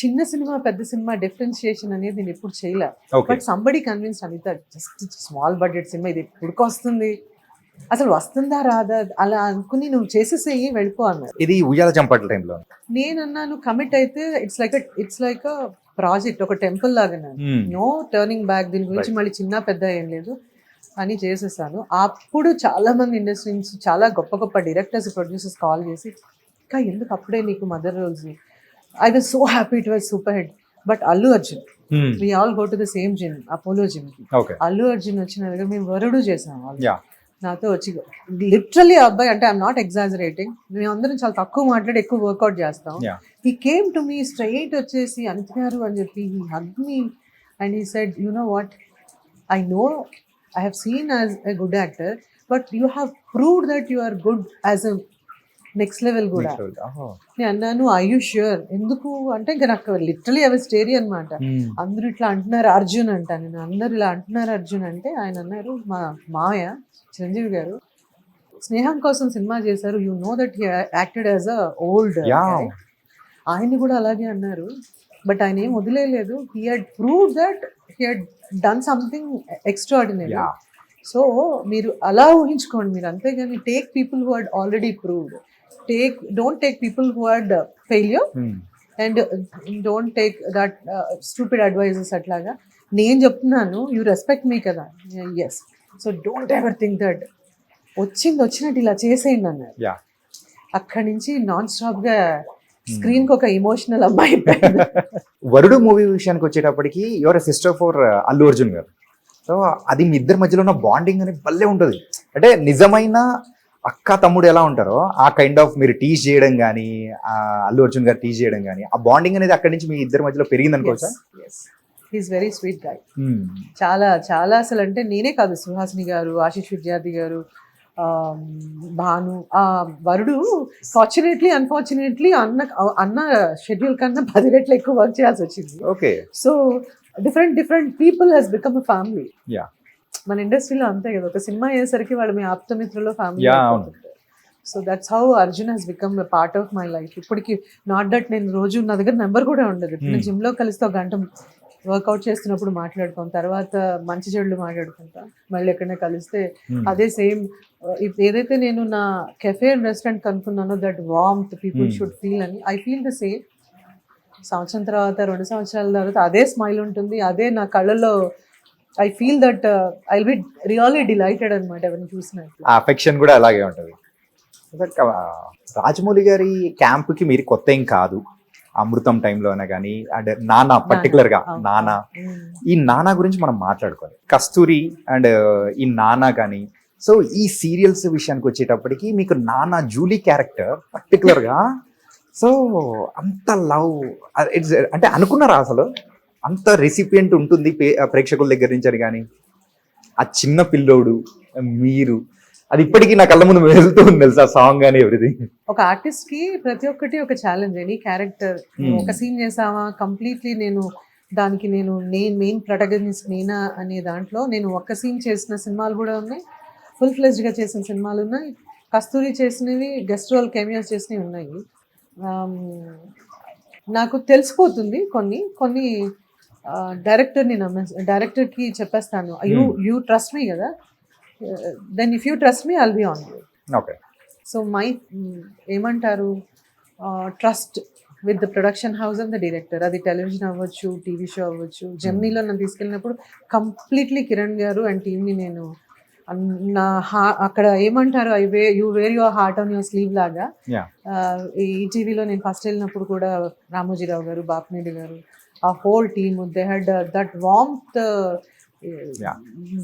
చిన్న సినిమా పెద్ద సినిమా డిఫరెన్షియేషన్ అనేది నేను ఎప్పుడు చేయలే. But somebody convinced, Anitha just small budget cinema ఇది ఎప్పుడుకు వస్తుంది, అసలు వస్తుందా రాదా అలా అనుకుని నువ్వు చేసేసేయి వెళ్ళిపో అన్నారు. ఇది ఉయ్యాల చంపట్ల టైంలో నేను అన్నాను కమిట్ అయితే ఇట్స్ లైక్ ప్రాజెక్ట్, ఒక టెంపుల్ లాగా, నో టర్నింగ్ బ్యాక్, దీని గురించి మళ్ళీ చిన్న పెద్ద ఏం లేదు అని చేసేసాను. అప్పుడు చాలా మంది ఇండస్ట్రీ నుంచి చాలా గొప్ప గొప్ప డైరెక్టర్స్ ప్రొడ్యూసర్స్ కాల్ చేసి ఇంకా ఎందుకు అప్పుడే నీకు mother roles, I was so happy, it was super hit. But Allu Arjun, we all go to the same gym, Apollo gym కి. అల్లు అర్జున్ వచ్చిన దగ్గర మేము వరుడు చేసాం. నాతో వచ్చి లిటరలీ అబ్బాయి, అంటే ఐఎమ్ నాట్ ఎగ్జాజరేటింగ్, మేము అందరం చాలా తక్కువ మాట్లాడి ఎక్కువ వర్కౌట్ చేస్తాం. He came to me straight వచ్చేసి అంటున్నారు అని చెప్పి he hugged me and he said, you know what, I know I have seen as a good actor, but you have proved that you are good as a next level కూడా. నేను అన్నాను I you sure, ఎందుకు అంటే ఇంకా నాకు literally అవి స్టేరీ అనమాట. అందరూ ఇట్లా అంటున్నారు అర్జున్ అంట, నేను అందరు ఇలా అంటున్నారు అర్జున్ అంటే ఆయన అన్నారు, మా మాయ చిరంజీవి గారు స్నేహం కోసం సినిమా చేశారు, you know that he acted as a old, ఆయన్ని కూడా అలాగే అన్నారు. బట్ ఆయన ఏం వదిలేదు, he had prove that he had done something extraordinary. So మీరు అలా ఊహించుకోండి మీరు, అంతేగాని take people who had already proved, don't take people who had failure and don't take that stupid advises. అట్లాగా నేను చెప్తున్నాను, యూ రెస్పెక్ట్ మీ కదా, yes, so don't ever think that వచ్చినట్టు ఇలా చేసేయండి అన్నారు. అక్కడి నుంచి నాన్ స్టాప్ గా స్క్రీన్ కి ఒక ఎమోషనల్ అమ్మాయి. వరుడు మూవీ విషయానికి వచ్చేటప్పటికి your sister for Allu Arjun గారు. సో అది మీ ఇద్దరి మధ్యలో ఉన్న బాండింగ్ అనేది భలే ఉంటుంది. అంటే నిజమైన అక్క తమ్ముడు ఎలా ఉంటారో ఆ కైండ్ ఆఫ్ మీరు టీజ్ చేయడం కానీ, అల్లు అర్జున్ గారు టీజ్ చేయడం కానీ, ఆ బాండింగ్ అనేది అక్కడి నుంచి మీ ఇద్దరి మధ్యలో పెరిగింది అనుకోవచ్చా? He's very sweet guy. చాలా చాలా అసలు అంటే నేనే కాదు, సుహాసిని గారు, ఆశీష్ విద్యార్థి గారు, భాను, వరుడు ఫార్చునేట్లీ అన్ఫార్చునేట్లీ అన్న షెడ్యూల్ కన్నా 10 రెట్లు ఎక్కువ వర్క్ చేయాల్సి వచ్చింది. Okay. So different people has become a family. మన ఇండస్ట్రీలో అంతే కదా, ఒక సినిమా అయ్యేసరికి వాళ్ళు మీ ఆప్తమిత్రులో family. So that's how Arjun Hess become a part of my life. ఇప్పటికి నాట్ దట్ నేను రోజు నా దగ్గర నెంబర్ కూడా ఉండదు, నేను జిమ్ లో కలిస్తే ఒక గంట వర్కౌట్ చేస్తున్నప్పుడు మాట్లాడుకోం, తర్వాత మంచి చెడులు మాట్లాడుకుంటా, మళ్ళీ ఎక్కడైనా కలిస్తే అదే సేమ్. ఏదైతే నేను నా కెఫే అండ్ రెస్టారెంట్ కనుక్కున్నానో that warmth people should feel అని, ఐ ఫీల్ ద సేమ్. సంవత్సరం తర్వాత 2 సంవత్సరాల తర్వాత అదే స్మైల్ ఉంటుంది, అదే నా కళ్ళలో. I feel that I will be really delighted అనమాట ఎవరిని చూసినట్టు. ఆ అఫెక్షన్ కూడా అలాగే ఉంటుంది. రాజమౌళి గారి క్యాంప్కి మీరు కొత్త ఏం కాదు, అమృతం టైంలో అయినా కానీ, అంటే నానా పర్టికులర్ గా నానా, ఈ నానా గురించి మనం మాట్లాడుకోవాలి. కస్తూరి అండ్ ఈ నానా కానీ, సో ఈ సీరియల్స్ విషయానికి వచ్చేటప్పటికి మీకు నానా జూలీ క్యారెక్టర్ పర్టికులర్ గా, సో అంత లవ్ ఇట్స్ అంటే అనుకున్నారా అసలు అంత రెసిపియంట్ ఉంటుంది ప్రేక్షకుల దగ్గర నుంచి అని? కానీ ఆ చిన్న పిల్లోడు మీరు, అది ఇప్పటికీ నా కళ్ళ ముందు వెళ్తూ ఉంది తెలుసా, సాంగ్ కానీ ఎవ్రీథింగ్. ఒక ఆర్టిస్ట్ కి ప్రతి ఒక్కటి ఒక ఛాలెంజ్. ఎనీ క్యారెక్టర్ ఒక సీన్ చేసావా కంప్లీట్లీ నేను దానికి నేను మెయిన్ ప్రొటగనిస్ట్ నేనా అనే దాంట్లో నేను ఒక్క సీన్ చేసిన సినిమాలు కూడా ఉన్నాయి, ఫుల్ ఫ్లెజ్డ్ గా చేసిన సినిమాలు ఉన్నాయి, కస్తూరి చేసినవి, గెస్ట్ రోల్ కెమియోస్ చేసినవి ఉన్నాయి. నాకు తెలిసిపోతుంది కొన్ని డైరెక్టర్కి చెప్పేస్తాను, యూ ట్రస్ట్ మీ కదా, then if you trust me I'll be on you. Okay. So ఏమంటారు, trust with the production house and the director. అది టెలివిజన్ అవ్వచ్చు, టీవీ షో అవ్వచ్చు. జర్నీలో నన్ను తీసుకెళ్ళినప్పుడు కంప్లీట్లీ కిరణ్ గారు అండ్ టీమ్ని నేను అక్కడ ఏమంటారు, you wear your heart on your sleeve లాగా. ఈ టీవీలో నేను ఫస్ట్ వెళ్ళినప్పుడు కూడా రామోజీరావు గారు, బాపినేడు గారు, ఆ whole team, they had that warmth.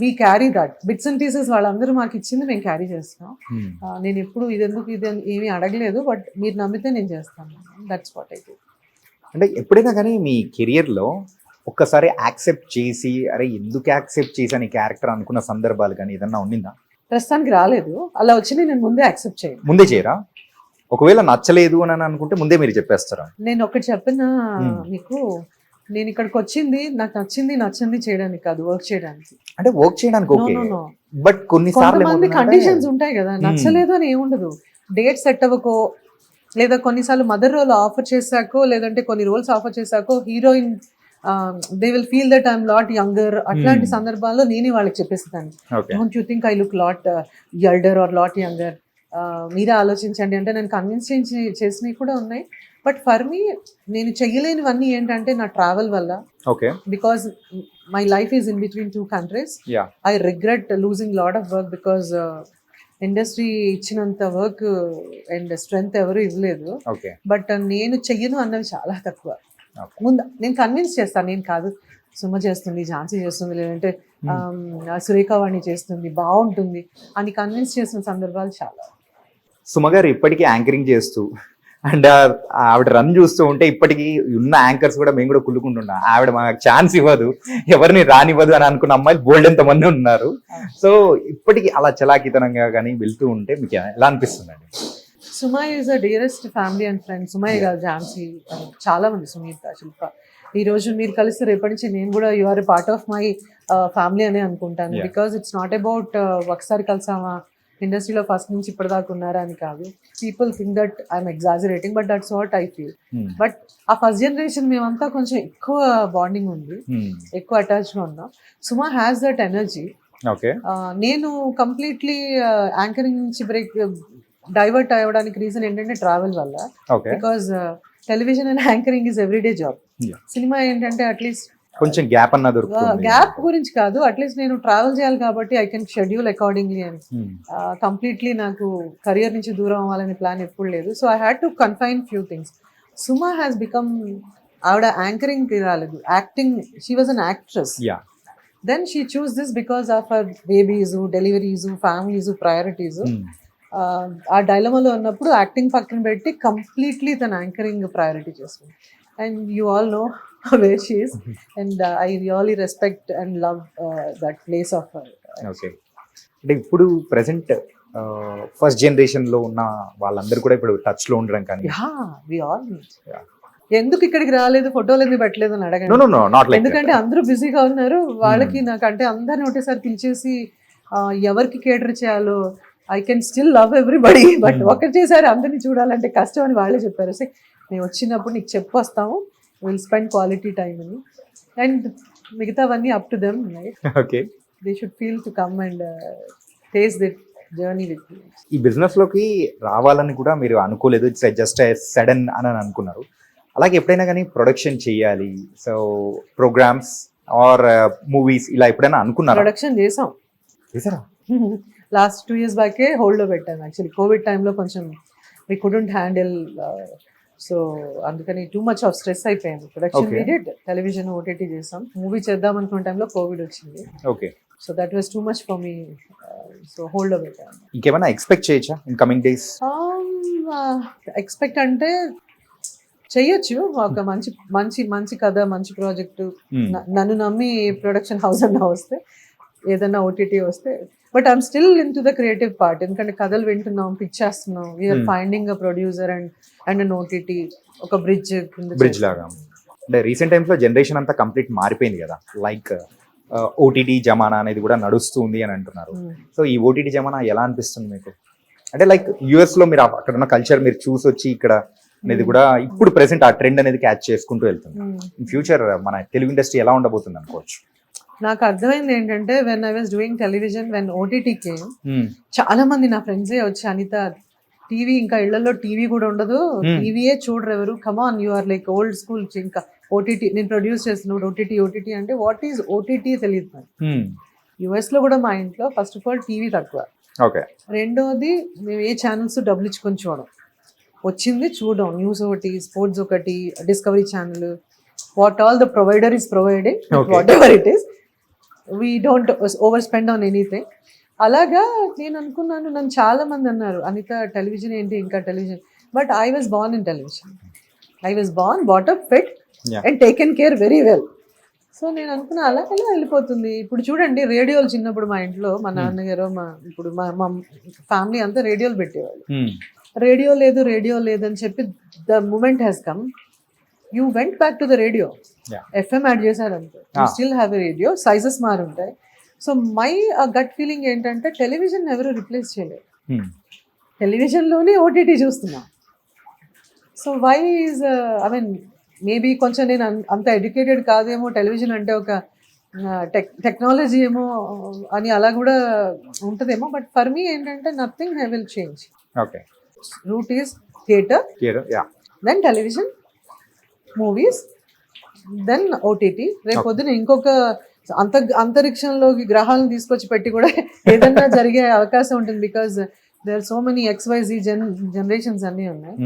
We carry that bits and pieces, వాళ్ళందరూ మాకు ఇచ్చింది మేము క్యారీ చేస్తాం. నేను ఎప్పుడు ఇది ఏమీ అడగలేదు, బట్ మీరు నమ్మితే నేను చేస్తాను. That's what I do. అంటే ఎప్పుడైనా కానీ మీ కెరియర్లో ఒక్కసారి యాక్సెప్ట్ చేసి, అరే ఎందుకు యాక్సెప్ట్ చేశాను ఈ క్యారెక్టర్ అనుకున్న సందర్భాలు కానీ ఏదన్నా ఉండిందా? ప్రస్తుతానికి రాలేదు. అలా వచ్చింది నేను ముందే యాక్సెప్ట్ చేయను. ముందే చేయరా? ఒకవేళ నచ్చలేదు అని అనుకుంటే ముందే మీరు చెప్పేస్తారా? నేను ఒకటి చెప్పిన మీకు, నేను ఇక్కడికి వచ్చింది నాకు నచ్చింది చేయడానికి కాదు, వర్క్ చేయడానికి. అంటే వర్క్ చేయడానికి ఓకే, బట్ కొంతమంది కండిషన్స్ ఉంటాయి కదా, నచ్చలేదు అని ఏముండదు. డేట్ సెట్ అవ్వకో, లేదా కొన్నిసార్లు మదర్ రోల్ ఆఫర్ చేశాకో, లేదంటే కొన్ని రోల్స్ ఆఫర్ చేశాకో heroine they will feel that I'm lot younger. అట్లాంటి సందర్భాల్లో నేనే వాళ్ళకి చెప్పేస్తాను, don't you think I look lot elder or lot younger, మీరే ఆలోచించండి అంటే. నేను కన్విన్స్ చేసినవి కూడా ఉన్నాయి. బట్ ఫర్ మీ నేను చెయ్యలేనివన్నీ ఏంటంటే నా ట్రావెల్ వల్ల. Okay. Because my life is in between 2 countries. I regret losing lot of work because industry ఇచ్చినంత వర్క్ అండ్ స్ట్రెంగ్త్ ఎవరు ఇవ్వలేదు. బట్ నేను చెయ్యను అన్నవి చాలా తక్కువ. ముందు నేను కన్విన్స్ చేస్తాను, నేను కాదు సుమ చేస్తుంది, ఝాన్సీ చేస్తుంది, లేదంటే సురేఖావాణి చేస్తుంది, బాగుంటుంది అని కన్విన్స్ చేసిన సందర్భాలు చాలా. సుమ గారు ఇప్పటికీ యాంకరింగ్ చేస్తూ అండ్ ఆవిడ రన్ చూస్తూ ఉంటే ఇప్పటికీ ఉన్న యాంకర్స్ కూడా మేము కూడా కుళ్ళుకుంటున్నాం, ఆవిడ మాకు ఛాన్స్ ఇవ్వదు, ఎవరిని రానివ్వదు అని అనుకున్న అమ్మాయిలు బోల్డ్ ఎంతమంది ఉన్నారు. సో ఇప్పటికీ అలా చలాకితనంగా కానీ వెళ్తూ ఉంటే మీకు ఎలా అనిపిస్తుందండి? Suma is a dearest family and friend. Sumayya గారు, ఝాన్సీ, చాలా మంది, సునీత, శిల్ప. ఈ రోజు మీరు కలిసి రేపటి నుంచి నేను కూడా you are a part of my family అనే అనుకుంటాను. Yeah. Because it's not about ఒకసారి కలిసామా ఇండస్ట్రీలో ఫస్ట్ నుంచి ఇప్పటిదాకా ఉన్నారా అని కాదు. People think that I'm exaggerating, but that's what I feel. But ఆ ఫస్ట్ జనరేషన్ మేమంతా కొంచెం ఎక్కువ బాండింగ్ ఉంది, ఎక్కువ అటాచ్గా ఉన్నాం. Suma has that energy. Okay. నేను కంప్లీట్లీ యాంకరింగ్ నుంచి డైవర్ట్ అవ్వడానికి రీజన్ ఏంటంటే ట్రావెల్ వల్ల. Okay. Because television and anchoring is everyday job. Yeah. Cinema ఏంటంటే అట్లీస్ట్ కొంచెం గ్యాప్ అన్న దొరుకుతుంది. గ్యాప్ గురించి కాదు, అట్లీస్ట్ నేను ట్రావెల్ చేయాలి కాబట్టి ఐ కెన్ షెడ్యూల్ అకార్డింగ్లీ అని. కంప్లీట్లీ నాకు కెరియర్ నుంచి దూరం అవ్వాలనే ప్లాన్ ఎప్పుడు లేదు. So I had to confine few things. Suma has become, ఆవిడ యాంకరింగ్ రాలేదు, acting, she was an actress. Yeah. Then she chose this because of her babies, deliveries, families, priorities. ఆ డైలమాలో ఉన్నప్పుడు యాక్టింగ్ పక్కన పెట్టి కంప్లీట్లీ తన యాంకరింగ్ ప్రయారిటీ చేస్తుంది. And you all know where she is, and I really respect and love that place of her. Okay. అంటే ఇప్పుడు present first generation లో ఉన్న వాళ్ళందరూ కూడా ఇప్పుడు టచ్ లో ఉండడం కానీ. వి ఆల్ ఎందుకు ఇక్కడికి రాలేదు, ఫోటోలు ఎందుకు పెట్టలేదు అని అడగండి. No not like. ఎందుకంటే అందరూ బిజీగా ఉన్నారు. వాళ్ళకి నాకంటే అందరిని ఒకటేసారి పిలిచేసి ఎవరికి కేటర్ చేయాలో, I can still love everybody, but ఒకటేసారి అందరినీ చూడాలంటే కష్టం అని వాళ్ళే చెప్పారు. సే మేము వచ్చినప్పుడు నీకు చెప్పొస్తాము, విల్ స్పెండ్ క్వాలిటీ టైమ్ అని. అండ్ మిగతావన్నీ up to them, right? Okay. They should feel to come and taste this journey with you. ఈ బిజినెస్ లోకి రావాలని కూడా మీరు అనుకోలేదు, ఇట్స్ జస్ట్ సడన్ అని అనుకున్నారు. అలాగే ఎప్పుడైనా కానీ ప్రొడక్షన్ చేయాలి, సో ప్రోగ్రామ్స్ ఆర్ మూవీస్ ఇలా ఎప్పుడైనా అనుకున్నారా? ప్రొడక్షన్ చేసాం. చేశారా? లాస్ట్ 2 years బ్యాకే హోల్డ్లో పెట్టాను. యాక్చువల్లీ కోవిడ్ టైంలో కొంచెం వీ కుడెంట్ హ్యాండిల్, సో అందుకని టూ మచ్ ఆఫ్ స్ట్రెస్ అయిపోయింది. Production Okay. We did, television OTT చేసాం. మూవీ చేద్దాం అనుకున్న టైంలో కోవిడ్ వచ్చింది. Okay. So that was too much for me, so హోల్డ్లో పెట్టాను. ఇంకేమైనా ఎక్స్పెక్ట్ చేయొచ్చా ఇన్ కమింగ్ డేస్? ఎక్స్పెక్ట్ అంటే చెయ్యొచ్చు. ఒక మంచి మంచి మంచి కథ, మంచి ప్రాజెక్టు, నన్ను నమ్మి ప్రొడక్షన్ హౌస్ అన్నా వస్తే, ఏదన్నా ఓటీటీ వస్తే. But I'm still into the creative part. ఎందుకంటే కథలు వింటున్నాం, పిచ్ చేస్తున్నాం, we're finding a producer and an OTT, ఒక బ్రిడ్జ్ లాగా. అంటే రీసెంట్ టైమ్స్ లో జనరేషన్ అంతా కంప్లీట్ మారిపోయింది కదా, లైక్ ఓటీటీ జమానా అనేది కూడా నడుస్తుంది అని అంటున్నారు. సో ఈ ఓటీటీ జమానా ఎలా అనిపిస్తుంది మీకు? అంటే లైక్ యుఎస్ లో మీరు అక్కడ ఉన్న కల్చర్ మీరు చూసి వచ్చి ఇక్కడ అనేది కూడా ఇప్పుడు ప్రెసెంట్ ఆ ట్రెండ్ అనేది క్యాచ్ చేసుకుంటూ వెళ్తుంది. ఇన్ ఫ్యూచర్ మన తెలుగు ఇండస్ట్రీ ఎలా ఉండబోతుంది అనుకోవచ్చు? నాకు అర్థమైంది ఏంటంటే, when I was doing television, when OTT came, చాలా మంది నా ఫ్రెండ్సే వచ్చి, అనిత టీవీ ఇంకా ఇళ్లలో టీవీ కూడా ఉండదు, టీవీయే చూడరు ఎవరు, come on you are like old school, ఇంకా ఓటీటీ నేను ప్రొడ్యూస్ చేస్తున్నాడు, ఓటీటీ అంటే వాట్ ఈజ్ ఓటీటీ తెలియదు నాకు. యుఎస్ లో కూడా మా ఇంట్లో ఫస్ట్ ఆఫ్ ఆల్ టీవీ తక్కువ, ఓకే. రెండోది మేము ఏ ఛానల్స్ డబ్బులు ఇచ్చుకొని చూడడం, వచ్చింది చూడడం, న్యూస్ ఒకటి, స్పోర్ట్స్ ఒకటి, discovery channel, what all the provider is providing, what ever it is, we don't over spend on anything. అలాగా నేను అనుకున్నాను. నన్ను చాలా మంది అన్నారు, అనిత టెలివిజన్ ఏంటి ఇంకా television, but I was born in television. I was born, బాటప్, fit and taken care very well. So నేను అనుకున్నా అలా ఎలా వెళ్ళిపోతుంది. ఇప్పుడు చూడండి, రేడియోలు చిన్నప్పుడు మా ఇంట్లో మా నాన్నగారు, ఇప్పుడు మా ఫ్యామిలీ అంతా రేడియోలు పెట్టేవాళ్ళు. రేడియో లేదని చెప్పి the moment has come, you went back to the radio. FM ad చేశారంటే you still have a radio, sizes మారుంటాయి. సో మై గట్ ఫీలింగ్ ఏంటంటే, టెలివిజన్ ఎవరు రిప్లేస్ చేయలేదు, టెలివిజన్లోనే ఓటీటీ చూస్తున్నాం. So why is, I mean maybe కొంచెం నేను అంత ఎడ్యుకేటెడ్ కాదేమో, టెలివిజన్ అంటే ఒక టెక్నాలజీ ఏమో అని అలా కూడా ఉంటుందేమో, బట్ ఫర్ మీ ఏంటంటే nothing I will change. Okay. Route is theatre, then television, movies, then OTT. రేపు పొద్దున ఇంకొక అంతరిక్షంలోకి గ్రహాలను తీసుకొచ్చి పెట్టి కూడా ఏదన్నా జరిగే అవకాశం ఉంటుంది. Because there are so many XYZ generations అన్నీ ఉన్నాయి.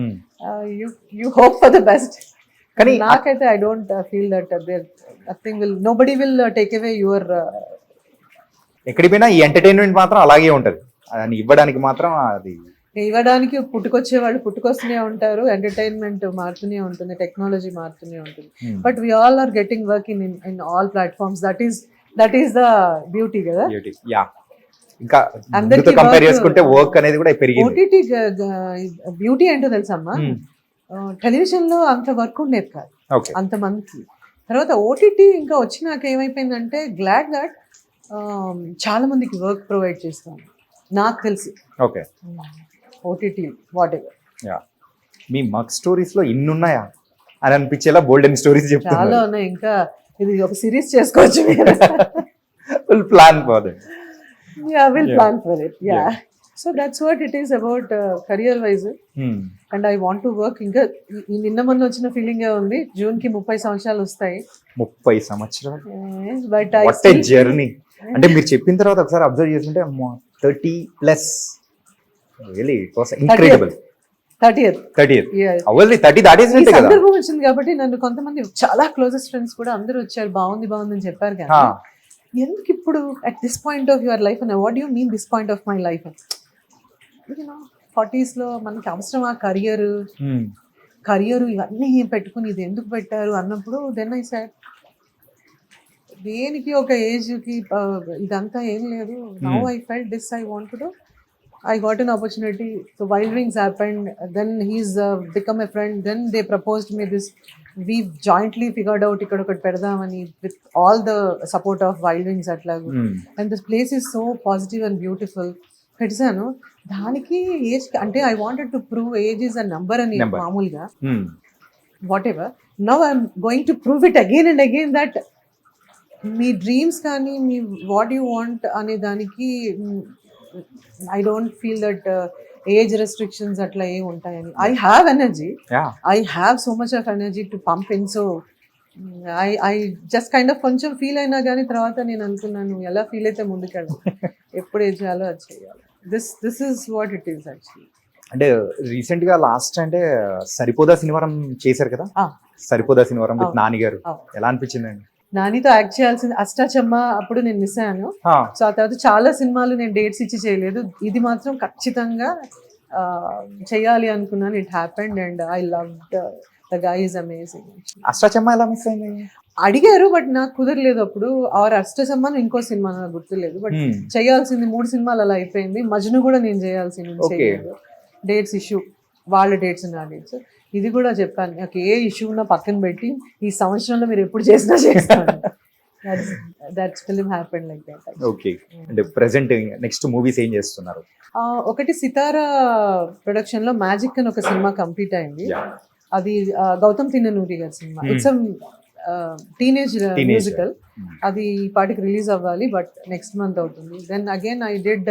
You hope for the best. కానీ నాకైతే I don't feel that there nothing will, nobody will take away your. ఎక్కడికి పోయినా ఈ ఎంటర్టైన్మెంట్ మాత్రం అలాగే ఉంటుంది, అని ఇవ్వడానికి మాత్రం అది ఇవ్వడానికి పుట్టుకొచ్చే వాళ్ళు పుట్టుకొస్తూనే ఉంటారు, ఎంటర్టైన్మెంట్ మారుతూనే ఉంటుంది, టెక్నాలజీ మారుతూనే ఉంటుంది. But we all are getting work in all platforms. That is the beauty కదా. యా. ఇంకా అందరికీ కంపేర్ work- చేసుకుంటే వర్క్ అనేది కూడా పెరిగింది. ఓటీటీ బ్యూటీ ఏంటో తెలుసమ్మా, Hmm. టెలివిజన్ లో అంత వర్క్ ఉండేది కాదు ఓకే. అంత మందికి. తర్వాత ఓటీటీ ఇంకా వచ్చినాక ఏమైపోయిందంటే గ్లాడ్ దట్ చాలా మందికి వర్క్ ప్రొవైడ్ చేస్తాను నాకు తెలిసి. Okay. OTT what ever yeah. Me mug stories లో ఇన్ని ఉన్నాయా అని అనిపించేలా బోల్డెన్ స్టోరీస్ చాలా చెప్తున్నారు. ఉన్నాయి. ఇంకా ఇది ఒక సిరీస్ చేసుకోవచ్చు మీరు. Full plan for that. Will Yeah. Plan for it. Yeah. So that's what it is about career wise. And I want to work. ఇంకా ఈ నిన్న మొన్న వచ్చిన ఫీలింగ్ ఉంది, జూన్ కి 30 సంవత్సరాలు వస్తాయి. 30 సంవత్సరాలు. But what a journey. అంటే మీరు చెప్పిన తర్వాత ఒకసారి అబ్జర్వ్ చేస్తుంటే 30+. Really it was incredible. 30th 30th. Yeah. అవల్ది 30 ఈ దాటేసినట్టే కదా. సందర్భం వచ్చింది కాబట్టి నన్ను కొంతమంది చాలా క్లోజెస్ట్ ఫ్రెండ్స్ కూడా అందరూ వచ్చారు, బాగుంది బాగుంది అని చెప్పారు. కానీ హా. ఎందుకు ఇప్పుడు at this point of your life, and what you mean this point of my life? 40s లో మనకి అవసరమా Hmm. కరియర్ ఇవన్నీ పెట్టుకుని ఇది ఎందుకు పెట్టారు అన్నప్పుడు దెన్ ఐ సెడ్ దేనికి ఒక ఏజ్ కి ఇదంతా ఏం లేదు. Now I felt this I want to. I got an opportunity. So Wild Wings happened. Then he's become a friend. Then they proposed me this. We've jointly figured out ikkada okati pedadamani with all the support of Wild Wings atlagu. And this place is so positive and beautiful. పెట్టాను దానికి age అంటే I wanted to prove age is a number అని Number. మామూలుగా Hmm. What ever. Now I'm going to prove it again and again that me dreams కానీ me what you want అనే దానికి I don't feel that age restrictions అట్లా ఏమి ఉంటాయని. I have energy, Yeah. I have so much of energy to pump in. So I just kind of కొంచెం feel అయినా కానీ తర్వాత నేను అనుకున్నాను ఎలా ఫీల్ అయితే ముందుకెళ్ళాలి, ఎప్పుడు ఏం చేయాలో అది చేయాలి. This is what it is actually. అంటే రీసెంట్ గా లాస్ట్ అంటే సరిపోదా సినిమారం చేశారు కదా. Ah. సరిపోదా సినిమారం విత్ అవును. నాని గారు. అవును. ఎలా అనిపించిందండి? నానితో యాక్ట్ చేయాల్సింది అష్టాచమ్మ అప్పుడు నేను మిస్ అయ్యాను. సో ఆ తర్వాత చాలా సినిమాలు నేను డేట్స్ ఇచ్చి చేయలేదు. ఇది మాత్రం ఖచ్చితంగా చేయాలి అనుకున్నాను. It happened and I love the guy is amazing. Ashta Chamma ఎలా మిస్ అయింది? అడిగారు బట్ నాకు కుదరలేదు అప్పుడు. ఆర్ అష్టచమ్మను ఇంకో సినిమా నాకు గుర్తులేదు. But Hmm. చేయాల్సింది 3 సినిమాలు అలా అయిపోయింది. మజ్ను కూడా నేను చేయాల్సింది Okay. చేయలేదు. డేట్స్ ఇష్యూ, వాళ్ళ డేట్స్ నా డేట్స్. ఇది కూడా చెప్పాను, నాకు ఏ ఇష్యూ ఉన్నా పక్కన పెట్టి ఈ సంవత్సరంలో మీరు ఎప్పుడు చేసినా చేస్తాను. That's film happened like that. Okay. అంటే ప్రెసెంట్ నెక్స్ట్ మూవీస్ ఏం చేస్తున్నారు? ఒకటి సితారా ప్రొడక్షన్ లో మ్యాజిక్ అని ఒక సినిమా కంప్లీట్ అయింది. Yeah. అది గౌతమ్ తిన్ననూరి గారి సినిమా. It's teenage musical. అది ఈ పాటికి రిలీజ్ అవ్వాలి బట్ నెక్స్ట్ మంత్ అవుతుంది. Then again I did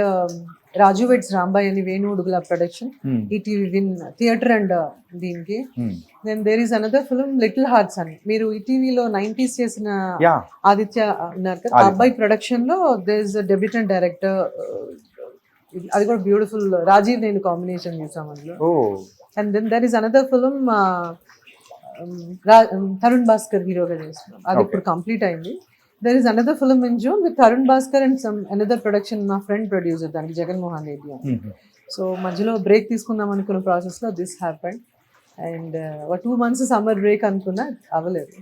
Raju weds Rambai అని Venu Udugula production, Hmm. ETV win theatre and దీనికి. Hmm. Then there is another film little hearts అని, మీరు ఈటీవీలో 90s చేసిన Yeah. ఆదిత్య ఉన్నారు కదా, ఆ అబ్బాయి ప్రొడక్షన్ లో దేర్ ఇస్ డెబ్యూటెంట్ డైరెక్టర్. అది కూడా బ్యూటిఫుల్, రాజీవ్ నేను కాంబినేషన్ చేసాం అందులో. Oh. And then there is another film Tarun Bhaskar హీరోగా చేస్తున్నాం. అది ఇప్పుడు కంప్లీట్ అయింది. There is another film in June with Tarun Bhaskar and some another production, మా ఫ్రెండ్ ప్రొడ్యూసర్ దానికి జగన్మోహన్ రెడ్డి అని. Mhm. సో మధ్యలో బ్రేక్ తీసుకుందాం అనుకున్న ప్రాసెస్లో this happened. And 2 months summer break అనుకున్నా, అవ్వలేదు.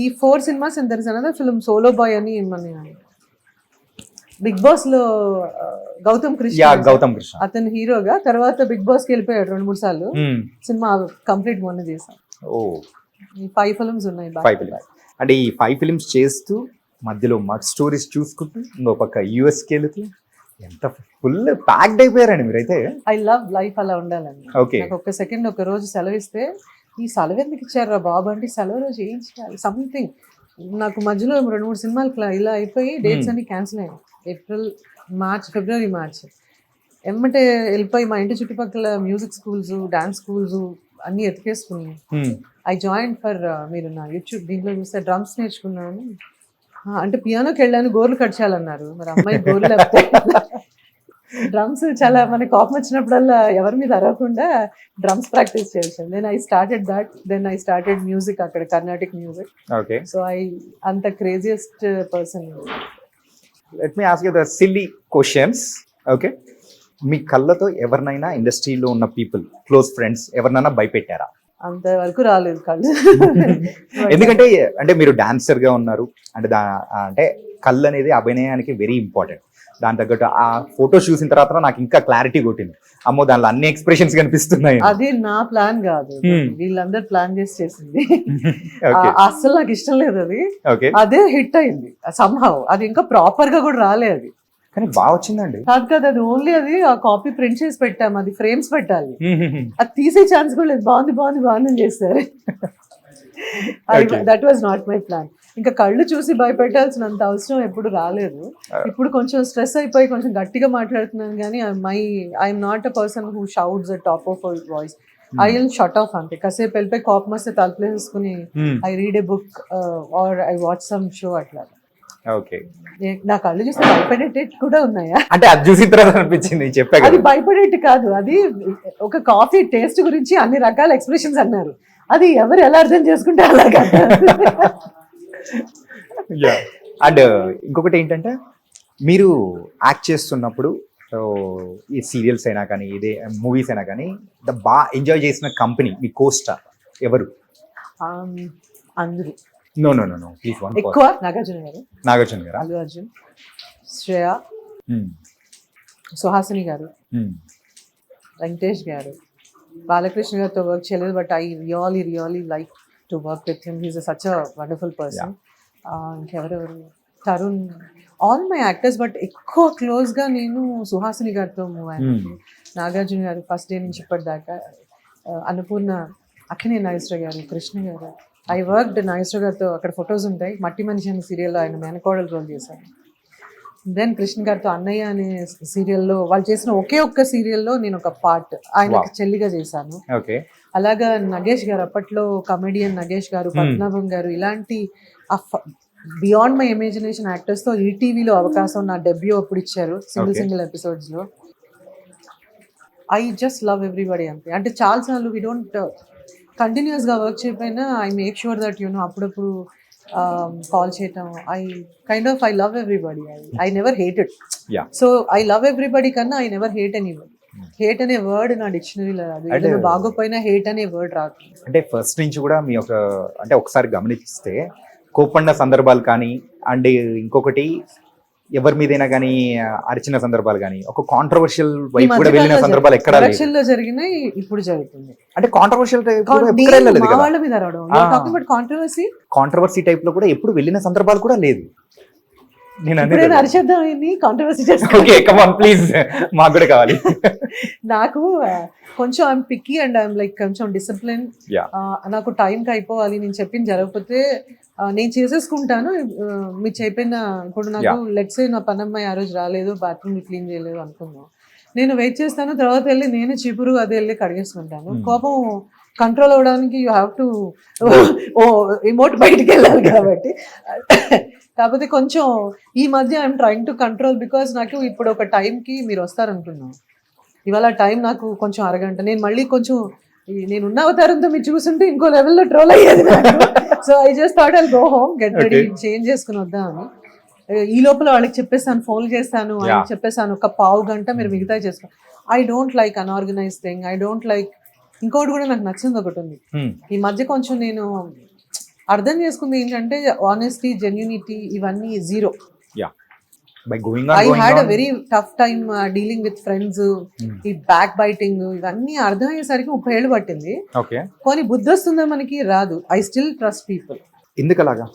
ఈ 4 cinemas and there is another film solo boy అని మన బిగ్ బాస్ లో గౌతమ్ Yeah, కృష్ణ గౌతమ్ కృష్ణ. అతను హీరోగా, తర్వాత బిగ్ బాస్ కి వెళ్ళిపోయాడు 2-3 సార్లు. Hmm. సినిమా కంప్లీట్ మొన్న చేసాం. Oh. ఈ 5 ఫిల్మ్స్ ఉన్నాయి. 5 ఫిలిమ్స్. అంటే ఈ 5 ఫిలిమ్స్ చేస్తూ మధ్యలో మగ్ స్టోరీస్ చూసుకుంటూ ఇంకో పక్క యూఎస్కి వెళుతూ ఎంత ఫుల్ ప్యాక్డ్ అయిపోయారండి మీరైతే. ఐ లవ్ లైఫ్ అలా ఉండాలండి. Okay. నాకు ఒక సెకండ్ ఒక రోజు సెలవు ఇస్తే, ఈ సెలవు ఎందుకు ఇచ్చారా బాబు అంటే, సెలవు రోజు ఏం చేయాలి సంథింగ్. నాకు మధ్యలో 2-3 సినిమాలు ఇలా అయిపోయి డేట్స్ అన్ని క్యాన్సిల్ అయ్యాయి. ఏప్రిల్, మార్చ్, ఫిబ్రవరి, మార్చ్ ఎమ్మటే వెళ్ళిపోయి మా ఇంటి చుట్టుపక్కల మ్యూజిక్ స్కూల్స్, డాన్స్ స్కూల్స్ అన్నీ ఎతికేసుకుని Hmm. ఐ జాయిన్ ఫర్, మీరు నా యూట్యూబ్ దీంట్లో చూస్తే డ్రమ్స్ నేర్చుకున్నాను. అంటే పియానోకి వెళ్ళాను, గోర్లు కట్ చేయాలన్నారు. మరి అమ్మాయి గోర్లు లేకపోతే డ్రమ్స్ చాలా మనకి కోపం వచ్చినప్పుడల్లా ఎవరి మీద అరవకుండా డ్రమ్స్ ప్రాక్టీస్ చేసాను. Then I started that. Then I started music, అక్కడ కర్ణాటిక్ మ్యూజిక్. Okay. సో అంత craziest person. Let me ask you the silly questions. Okay. మీ కళ్ళతో ఎవరినైనా ఇండస్ట్రీలో ఉన్న పీపుల్, క్లోజ్ ఫ్రెండ్స్ ఎవరినైనా భయపెట్టారా? అంతవరకు రాలేదు కళ్ళు. ఎందుకంటే అంటే మీరు డాన్సర్ గా ఉన్నారు అంటే అంటే కళ్ళు అనేది అభినయానికి వెరీ ఇంపార్టెంట్. దాని తగ్గట్టు ఆ ఫొటోస్ చూసిన తర్వాత నాకు ఇంకా క్లారిటీ కొట్టింది. అమ్మో దానిలో అన్ని ఎక్స్ప్రెషన్స్ కనిపిస్తున్నాయి. అది నా ప్లాన్ కాదు, Hmm. వీళ్ళందరూ ప్లాన్ చేసి చేసింది. ఓకే అస్సలు నాకు ఇష్టం లేదు అది. ఓకే అదే హిట్ అయింది సంహౌ. అది ఇంకా ప్రాపర్ గా కూడా రాలే అది. కానీ బాగా వచ్చిందండి. కాదు కాదు, అది ఓన్లీ అది ఆ కాపీ ప్రింట్ చేసి పెట్టాము, అది ఫ్రేమ్స్ పెట్టాలి, అది తీసే ఛాన్స్ కూడా లేదు. బాగుంది బాగుంది బాగుంది అని చేస్తారు. Okay. That was not my plan. ఇంకా కళ్ళు చూసి భయపెట్టాల్సినంత అవసరం ఎప్పుడు రాలేదు. ఇప్పుడు కొంచెం స్ట్రెస్ అయిపోయి కొంచెం గట్టిగా మాట్లాడుతున్నాను కానీ I'm not a person who shouts at top of voice. I will shut off అంతే. కాసేపు వెళ్ళిపోయి కోపం వస్తే తలుపులేసుకుని I read a book or I watch some show అట్లా. ఓకే నా కళ్ళు చూస్తే భయపడేటట్టు కూడా ఉన్నాయా? అంటే అది చూసిన తర్వాత అనిపించింది చెప్పా అది కదా. భయపడేట్టు కాదు, అది ఒక కాఫీ టేస్ట్ గురించి అన్ని రకాల ఎక్స్ప్రెషన్స్ అన్నారు. అది ఎవరు ఎలా అర్థం చేసుకుంటే అలాగా. అండ్ ఇంకొకటి ఏంటంటే మీరు యాక్ట్ చేస్తున్నప్పుడు ఈ సీరియల్స్ అయినా కానీ ఇదే మూవీస్ అయినా కానీ బాగా ఎంజాయ్ చేసిన కంపెనీ మీ కోస్టార్ ఎవరు? అందరూ no no no no please one ఎక్కువ నాగార్జున గారు, నాగార్జున గారా? అల్లు అర్జున్, శ్రేయ, Hmm. సుహాసిని గారు, Hmm. వెంకటేష్ గారు, బాలకృష్ణ గారితో వర్క్ చేయలేదు but I really like to work with him. He's such a wonderful person. ఇంకెవరెవరు, Tarun, all my actors. But ఎక్కువ క్లోజ్గా నేను సుహాసిని గారితో మూవ్ అయ్యాను. నాగార్జున గారు ఫస్ట్ డే నుంచి ఇప్పటిదాకా, అన్నపూర్ణ, అక్కినే నాగేశ్వర గారు, కృష్ణ గారు. ఐ వర్క్డ్ నాగేశ్వర గారితో, అక్కడ ఫొటోస్ ఉంటాయి, మట్టి మనిషి అనే సీరియల్లో ఆయన మేనకోడలు రోల్ చేశాను. దెన్ కృష్ణ గారితో అన్నయ్య అనే సీరియల్లో, వాళ్ళు చేసిన ఒకే ఒక్క సీరియల్లో నేను ఒక పార్ట్ ఆయనకి చెల్లిగా చేశాను. ఓకే అలాగా నగేష్ గారు, అప్పట్లో కమెడియన్ నగేష్ గారు, పద్మనాభం గారు, ఇలాంటి బియాండ్ మై ఇమాజినేషన్ యాక్టర్స్తో ఈటీవీలో అవకాశం నా డెబ్యూ అప్పుడు ఇచ్చారు, సింగిల్ ఎపిసోడ్స్లో. ఐ జస్ట్ లవ్ ఎవ్రీబడి అంతే. అంటే చాలాసార్లు వీ డోంట్ కంటిన్యూస్గా వర్క్ చేయకపోయినా ఐ మేక్ షూర్ దట్ అప్పుడప్పుడు కాల్ చేయటం. I love everybody. I never hated. Yeah. So I love everybody కన్నా I never hate anybody. Hate అనే వర్డ్ నా డిక్షనరీలో రాదు, ఏదైనా బాగోపోయినా హేట్ అనే వర్డ్ రాదు. అంటే ఫస్ట్ నుంచి కూడా మీ యొక్క అంటే ఒకసారి గమనిస్తే కోపండ సందర్భాలు కానీ అండ్ ఇంకొకటి ఎవరి మీదైనా కానీ అరిచిన సందర్భాలు కానీ ఒక కాంట్రవర్షియల్ వైపు కూడా వెళ్ళిన సందర్భాలు ఎక్కడా లేదు. ఎలక్షన్ లో జరిగినాయి, ఇప్పుడు జరుగుతుంది. అంటే కాంట్రవర్షియల్ మా వాళ్ళ మీద అరవడం, కాంట్రవర్సీ కాంట్రవర్సీ టైప్ లో కూడా ఎప్పుడు వెళ్ళిన సందర్భాలు కూడా లేదు. నేను ఇప్పుడైనా అరిచేద్దాం కాంట్రవర్సీ చేస్తాను. ఓకే కమ్ ఆన్ ప్లీజ్, మాకు కూడా కావాలి. నాకు కొంచెం I'm picky and I'm like కొంచెం డిసిప్లిన్. నాకు టైంకి అయిపోవాలి, నేను చెప్పింది జరగకపోతే నేను చేసేసుకుంటాను. మీరు చెప్పిన ఇప్పుడు నాకు లెట్స్ నా పనమ్మాయి ఆ రోజు రాలేదు, బాత్రూమ్ క్లీన్ చేయలేదు అనుకుందాం, నేను వెయిట్ చేస్తాను, తర్వాత వెళ్ళి నేను చీపురు అది వెళ్ళి కడిగేసుకుంటాను. కోపం కంట్రోల్ అవ్వడానికి యూ హ్యావ్ టు ఇమోట్ బయటికి వెళ్ళాలి కాబట్టి. కాకపోతే కొంచెం ఈ మధ్య I'm trying to control because నాకు ఇప్పుడు ఒక టైంకి మీరు వస్తారనుకున్నాను, ఇవాళ టైం నాకు కొంచెం అరగంట, నేను మళ్ళీ కొంచెం నేను ఉన్న అవతారంతో మీరు చూస్తుంటే ఇంకో లెవెల్లో ట్రోల్ అయ్యేది నాకు. So I just thought I'll go home, get ready, change చేసుకుని వద్దామని. ఈ లోపల వాళ్ళకి చెప్పేసాను, ఫోన్ చేస్తాను, వాళ్ళకి చెప్పేసాను ఒక పావు గంట మీరు మిగతా చేసుకో. I don't like unorganised thing, I don't like. ఇంకోటి కూడా నాకు నచ్చింది ఒకటి ఉంది ఈ మధ్య కొంచెం నేను అర్థం చేసుకుంది ఏంటంటే ఆనెస్టీ, జెన్యూనిటీ ఇవన్నీ zero. I had a very tough time dealing with friends. ఈ బ్యాక్ బైటింగ్ ఇవన్నీ అర్థం అయ్యేసరికి 30 ఏళ్ళు పట్టింది. కానీ బుద్ధి వస్తుందా మనకి? రాదు. I still trust people. ఎందుకు అలాగా?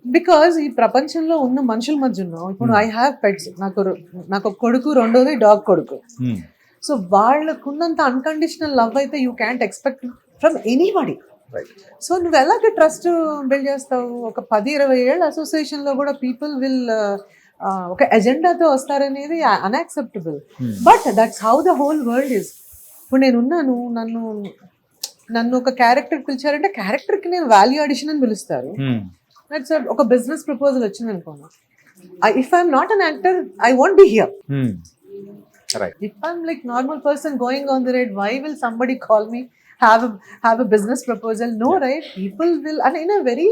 బికాజ్ ఈ ప్రపంచంలో ఉన్న మనుషుల మధ్య ఉన్నాం. ఇప్పుడు ఐ హ్యావ్ పెట్స్, నాకు ఒక కొడుకు, రెండోది డాగ్ కొడుకు. సో వాళ్ళకున్నంత అన్కండిషనల్ లవ్ అయితే you can't expect from anybody. So నువ్వు ఎలాగ ట్రస్ట్ బిల్డ్ చేస్తావు? ఒక 10-20 ఏళ్ళ అసోసియేషన్లో కూడా పీపుల్ విల్ ఒక ఎజెండాతో వస్తారనేది unacceptable. But that's how the whole world is. ఇప్పుడు నేను ఉన్నాను, నన్ను ఒక క్యారెక్టర్ పిలిచారంటే క్యారెక్టర్కి నేను వాల్యూ అడిషన్ అని పిలుస్తారు. దట్స్ ఒక బిజినెస్ ప్రపోజల్ వచ్చింది అనుకోను, if I'm not an actor I won't be here. If I'm like normal person going on the ride, why will somebody call me have a business proposal? No, right? People will, and in a very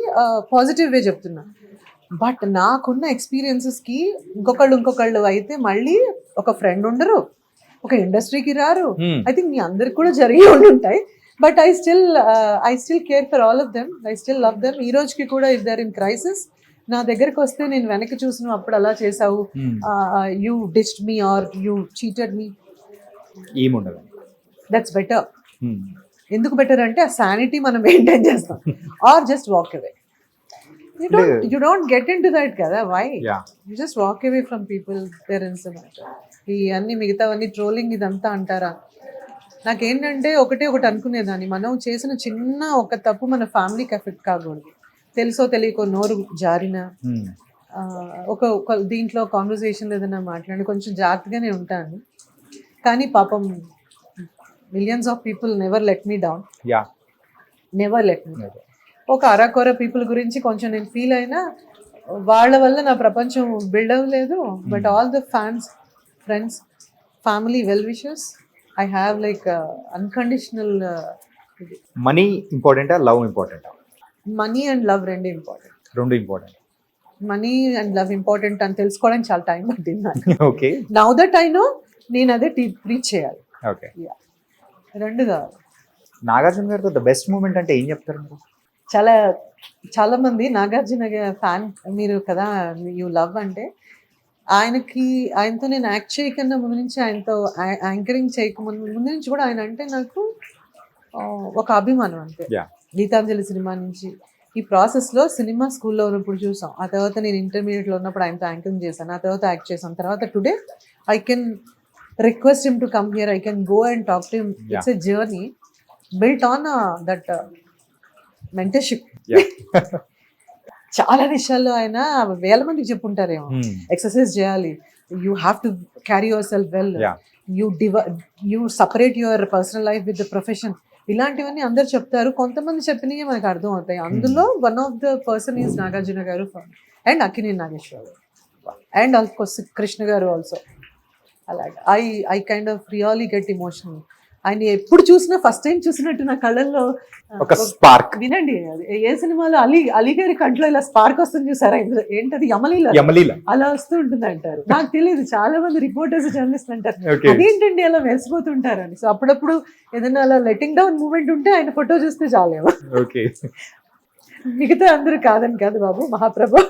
positive way చెప్తున్నా. But నాకున్న ఎక్స్పీరియన్సెస్కి ఇంకొకళ్ళు అయితే మళ్ళీ ఒక friend ఉండరు, ఒక ఇండస్ట్రీకి రారు. ఐ థింక్ మీ అందరికి కూడా జరిగి ఉంటాయి. But I still care for all of them. I still love them. ఈ రోజుకి కూడా if they are in crisis నా దగ్గరకు వస్తే నేను వెనక్కి చూసిన అప్పుడు అలా చేసావు, you ditched me or you cheated me, ఏముండదు. That's better. ఎందుకు బెటర్ అంటే ఆ శానిటీ మనం మెయింటైన్ చేస్తాం. Or just walk away. You don't get into that కదా. Why? Yeah. You just walk away from people. Parents ఈ అన్ని మిగతావన్నీ ట్రోలింగ్ ఇదంతా అంటారా? నాకేంటంటే ఒకటి అనుకునేదాన్ని, మనం చేసిన చిన్న ఒక తప్పు మన ఫ్యామిలీకి ఎఫెక్ట్ కాకూడదు. తెలుసో తెలియకో నోరు జారిన ఒక దీంట్లో కాన్వర్సేషన్ ఏదైనా మాట్లాడి కొంచెం జాగ్రత్తగానే ఉంటాను. కానీ పాపం millions of people never let me down. Never let me. ఒక అరకొర పీపుల్ గురించి కొంచెం నేను ఫీల్ అయినా వాళ్ళ వల్ల నా ప్రపంచం బిల్డ్ అవ్వలేదు. But all the fans, friends, family, well wishers, I have like unconditional. Money ఇంపార్టెంటా, లవ్ ఇంపార్టెంటా? మనీ అండ్ లవ్ రెండు ఇంపార్టెంట్. రెండు important. Money and love important అని తెలుసుకోవడానికి చాలా టైం పట్టింది నాకు. Okay. Now that I know, నేను అదే రీచ్ చేయాలి. ఓకే. రెండు కావాలి. నాగార్జున గారితో ద బెస్ట్ మూమెంట్ అంటే ఏం చెప్తారు మీరు? చాలా మంది నాగార్జున ఫ్యాన్ మీరు కదా, యూ లవ్ అంటే ఆయనతో నేను యాక్ట్ చేయకన్నా ముందు నుంచి, ఆయనతో యాంకరింగ్ చేయకముందు నుంచి కూడా ఆయన అంటే నాకు ఒక అభిమానం అంతే. గీతాంజలి సినిమా నుంచి ఈ ప్రాసెస్లో సినిమా స్కూల్లో ఉన్నప్పుడు చూసాం, ఆ తర్వాత నేను ఇంటర్మీడియట్లో ఉన్నప్పుడు ఆయనతో యాంకరింగ్ చేశాను, ఆ తర్వాత యాక్ట్ చేశాను, తర్వాత today I can request him to come here, I can go and talk to him. It's a journey built on that mentorship. చాలా విషయాల్లో ఆయన వేల మందికి చెప్పుంటారేమో, ఎక్సర్సైజ్ చేయాలి, you have to carry yourself well, you separate your personal life with the profession, ఇలాంటివన్నీ అందరు చెప్తారు. కొంతమంది చెప్పినవి మనకు అర్థం అవుతాయి. అందులో one of the person is Nagarjuna గారు and Akkineni Nageswararao and also Krishna గారు ఆల్సో. అలాగే I kind of really get emotional. ఆయన ఎప్పుడు చూసినా ఫస్ట్ టైం చూసినట్టు నా కళ్ళల్లో ఒక స్పార్క్. వినండి, ఏ సినిమాలో అలీ గారి కంట్లో ఇలా స్పార్క్ వస్తుంది చూసారా, ఏంటది యమలీల అలా వస్తూ ఉంటుంది అంటారు. నాకు తెలియదు, చాలా మంది రిపోర్టర్స్, జర్నలిస్ట్ అంటారు అదేంటండి అలా మెరిసిపోతుంటారని. సో అప్పుడప్పుడు ఏదైనా అలా లెట్టింగ్ డౌన్ మూమెంట్ ఉంటే ఆయన ఫోటో చూస్తే చాలేమో. మిగతా అందరూ కాదని కాదు బాబు, మహాప్రభు.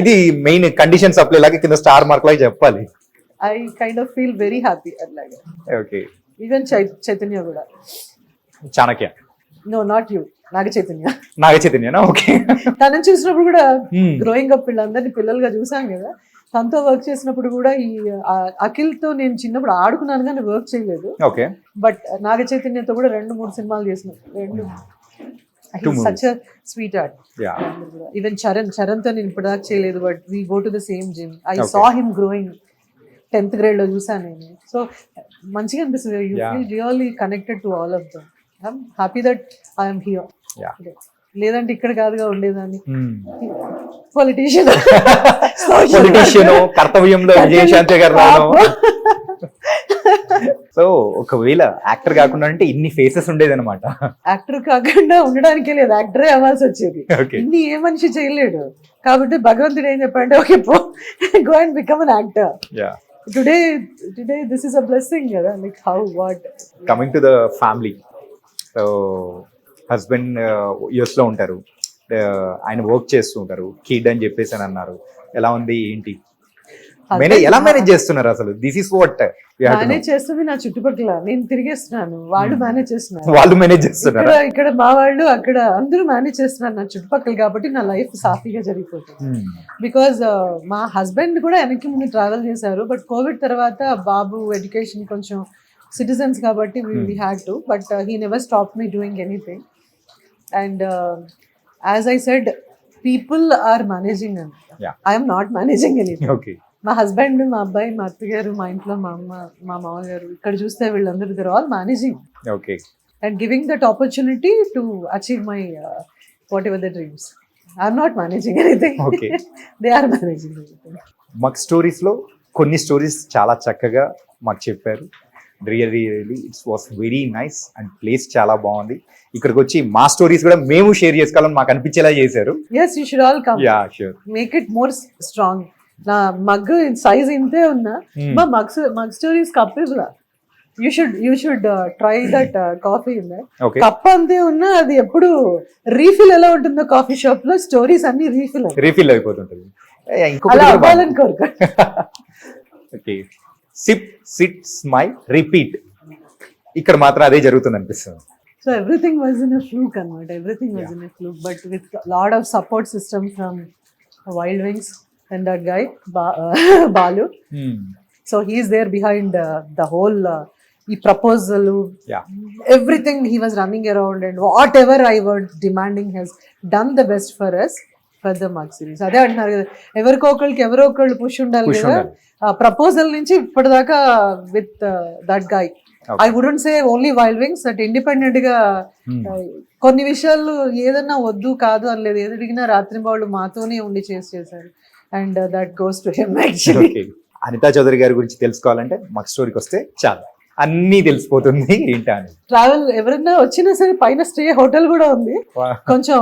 ఇది మెయిన్ కండిషన్ సప్లై లాగా కింద స్టార్ మార్క్ లాగా చెప్పాలి. I kind of feel very happy అట్లాగే. ఓకే. ఈవెన్ చైతన్య కూడా. Chanakya? No, not you, Naga చైతన్యనా? ఓకే. తనని చూసినప్పుడు కూడా గ్రోయింగ్ అప్ వీళ్ళందరినీ పిల్లలుగా చూసాం కదా, తనతో వర్క్ చేసినప్పుడు కూడా ఈ అఖిల్తో నేను చిన్నప్పుడు ఆడుకున్నాను కానీ వర్క్ చేయలేదు. ఓకే. బట్ నాగ చైతన్యతో కూడా 2-3 సినిమాలు చేసిన, సచ్ స్వీట్ ఆర్ట్. ఈవెన్ చరణ్తో నేను ఇప్పుడు దాకా చేయలేదు, but we go to the same gym. I saw him growing. 10th grade లో చూసాను నేను. సో మంచిగా అనిపిస్తుంది. You feel really connected to all of them. I'm happy that I'm here. లేదంటే ఇక్కడ కాదుగా ఉండేదాన్ని. పొలిటీషియన్ కర్తవ్యంలో విజయశాంతి గారు. సో ఒకవేళ యాక్టర్ కాకుండా అంటే ఇన్ని ఫేసెస్ ఉండేది అనమాట. యాక్టర్ కాకుండా ఉండడానికే లేదు, యాక్టరే అవ్వాల్సి వచ్చేది. ఇన్ని ఏ మనిషి చేయలేడు. కాబట్టి భగవంతుడు ఏం చెప్పాడంటే, okay go and become an actor. Today this is a blessing, like how, what. Coming to the family, so husband US లో ఉంటారు, ఆయన వర్క్ చేస్తూ ఉంటారు, కిడ్ అని చెప్పేసి అని అన్నారు. ఎలా ఉంది ఏంటి, ఎలా మేనేజ్ చేస్తున్నారు అసలు? దిస్ ఇస్ వాట్ మేనేజ్ చేస్తుంది నా చుట్టుపక్కల. నేను తిరిగేస్తున్నాను, వాళ్ళు మేనేజ్ చేస్తున్నారు. వాళ్ళు మేనేజ్ చేస్తున్నారు ఇక్కడ మా వాళ్ళు, అక్కడ అందరూ మేనేజ్ చేస్తున్నారు నా చుట్టుపక్కల. కాబట్టి నా లైఫ్ సాఫీగా జరిగిపోతుంది. బికాజ్ మా హస్బెండ్ కూడా వెనక్కి ముందు ట్రావెల్ చేశారు, బట్ కోవిడ్ తర్వాత బాబు ఎడ్యుకేషన్ కొంచెం సిటిజన్స్ కాబట్టి we had to, but he never stop me doing anything. And as I said, people are managing and I'm not managing anything. Okay. మా హస్బెండ్, మా అబ్బాయి, మా అత్తగారు, మా ఇంట్లో మా అమ్మ, మా మామగారు, ఇక్కడ చూస్తే వీళ్ళందరూ they are all managing. Okay. And giving that opportunity to achieve my whatever the dreams. I'm not managing anything, they are managing anything. మాకు స్టోరీస్ లో కొన్ని స్టోరీస్ చాలా చక్కగా మాకు చెప్పారు. Really it's was very nice and place చాలా బాగుంది. ఇక్కడికి వచ్చి మా స్టోరీస్ కూడా మేము షేర్ చేసుకోవాలని మాకు అనిపించేలా చేశారు. yes, you should all come. Yeah, sure. Make it more strong. నా మగ్ సైజ్ ఇంతే ఉన్నా, మా మగ్ స్టోరీస్ కప్పిలా you should try that coffee okay cup అంతే ఉన్నా అది ఎప్పుడు రీఫిల్ ఎలా ఉంటుందో కాఫీ షాప్ లో స్టోరీస్ అన్ని రీఫిల్ రీఫిల్ అయిపోతుంటుంది అలా అవ్వాలని కోరుక. Okay sip sit smile repeat ఇక్కడ మాత్రం అదే జరుగుతుంది అనిపిస్తుంది. So everything was in a fluke, Anmata. Everything was in a fluke, but with a lot of support system from Wild Wings and that guy Balu. So he is there behind the whole proposal. Yeah. Everything he was running around and whatever I was demanding has done the best for us for the Mug series. అదే అంటున్నారు కదా, ఎవరికో ఒకళ్ళు push ఉండాలి Push కదా. ఉండాలి. Proposal నుంచి ఇప్పటిదాకా with that guy. I wouldn't say only wild wings, that independent గా కొన్ని విషయాలు ఏదన్నా వద్దు కాదు అని లేదు, ఏది అడిగినా రాత్రి వాళ్ళు మాతోనే ఉండి చేశారు. And that goes to him actually. Okay Anitha Chowdary గారి గురించి తెలుసుకోవాలంటే మాకు స్టోరీకి వస్తే చాలు, అన్నీ తెలిసిపోతుంది ఏంటా అని. ట్రావెల్ ఎవరైనా వచ్చినా సరే పైన స్టే హోటల్ కూడా ఉంది, కొంచెం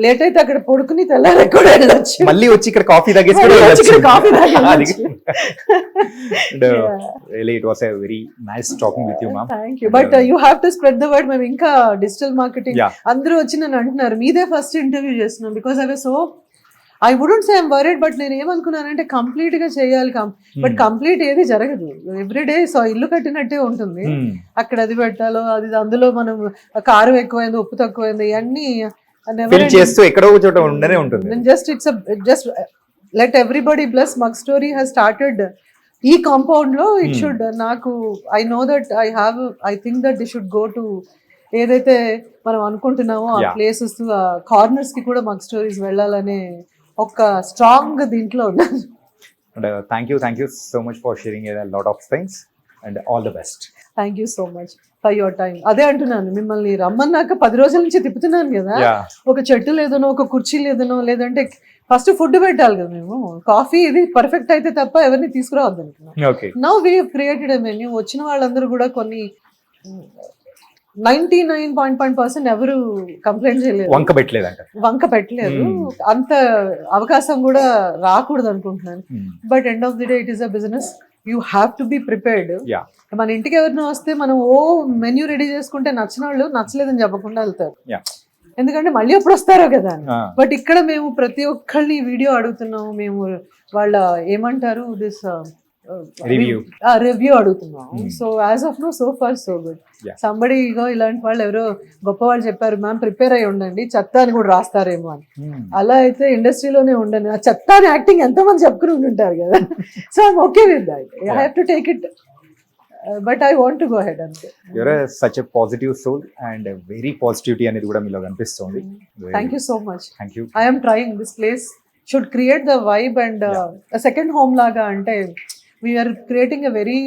లేట్ అయితే అక్కడ పడుకుని తెల్లారి కూడా వెళ్ళొచ్చు, మళ్ళీ వచ్చి ఇక్కడ కాఫీ తాగేసి కూడా మళ్ళీ వచ్చి ఇక్కడ వెళ్ళొచ్చు. కాఫీ తాగేసి అది. And, Yeah. really it was a very nice talking with you, ma'am. Thank you. But you have to spread the word. మేము ఇంకా డిజిటల్ మార్కెటింగ్ Yeah. అందరూ వచ్చి నన్ను అంటున్నారు మీదే ఫస్ట్ ఇంటర్వ్యూ చేస్తున్నాం, because I was so I wouldn't say I'm worried, but నేను ఏమనుకున్నానంటే complete గా చేయాలి, బట్ కంప్లీట్ ఏది జరగదు. ఎవ్రీడే సో ఇల్లు కట్టినట్టే ఉంటుంది, అక్కడ అది పెట్టాలో అది అందులో మనం కారం ఎక్కువైంది ఉప్పు తక్కువైంది ఇవన్నీ ఫిల్ చేస్తూ ఎక్కడో ఒక చోట ఉండనే ఉంటుంది. Just let everybody plus mug story has started ఈ కాంపౌండ్ లో. ఇట్ షుడ్ నాకు I know that I think that the should go to ఏదైతే మనం అనుకుంటున్నామో ఆ Yeah. ప్లేసెస్ ఆ కార్నర్స్ కి కూడా మగ్ స్టోరీస్ వెళ్ళాలనే ఒక స్ట్రాంగ్ దీంట్లో ఉన్నాను. And thank you so much for sharing a lot of things and all the best. Thank you so much for your time. అదే అంటున్నాను, మిమ్మల్ని రమ్మన్నాక 10 రోజుల నుంచి తిప్పుతున్నాను కదా, Yeah. ఒక చెట్టు లేదనో ఒక కుర్చీ లేదనో లేదంటే ఫస్ట్ ఫుడ్ పెట్టాలి కదా, మేము కాఫీ ఇది పర్ఫెక్ట్ అయితే తప్ప ఎవరిని తీసుకురావద్దు అనుకున్నాం. Okay. Now we have created a menu. వచ్చిన వాళ్ళందరూ కూడా కొన్ని 99.5% ఎవరు కంప్లైంట్ చేయలేదు, వంక పెట్టలేదంట. వంక పెట్టలేదు. అంత అవకాశం కూడా రాకూడదు అనుకుంటున్నాను. But end of the day it is a business, you have to be prepared. Yeah. మన ఇంటికి ఎవరినో వస్తే మనం మెన్యూ రెడీ చేసుకుంటే నచ్చిన వాళ్ళు నచ్చలేదని చెప్పకుండా వెళ్తారు, Yeah. ఎందుకంటే మళ్ళీ ఎప్పుడు వస్తారో కదా అని. Ah. బట్ ఇక్కడ మేము ప్రతి ఒక్కళ్ళని వీడియో అడుగుతున్నాం, మేము వాళ్ళ ఏమంటారు దిస్ Review. రివ్యూ అడుగుతున్నాం. So as of now so far so good. Yeah. Somebody ego ఇలాంటి వాళ్ళు ఎవరో గొప్ప వాళ్ళు చెప్పారు, మ్యామ్ ప్రిపేర్ అయ్యి ఉండండి చెత్త అని కూడా రాస్తారేమో అని. అలా అయితే ఇండస్ట్రీలోనే ఉండండి, ఆ చెత్త అని యాక్టింగ్ ఎంతమంది చెప్పుకుని ఉంటారు కదా. So I'm okay with that, I have to take it, but I want to go head అంతే. You're such a positive soul and a very positivity అనేది కూడా మీలో కనిపిస్తుంది. Thank you so much. Thank you. I am trying. This place should create the vibe and a second home laga ante we are creating a very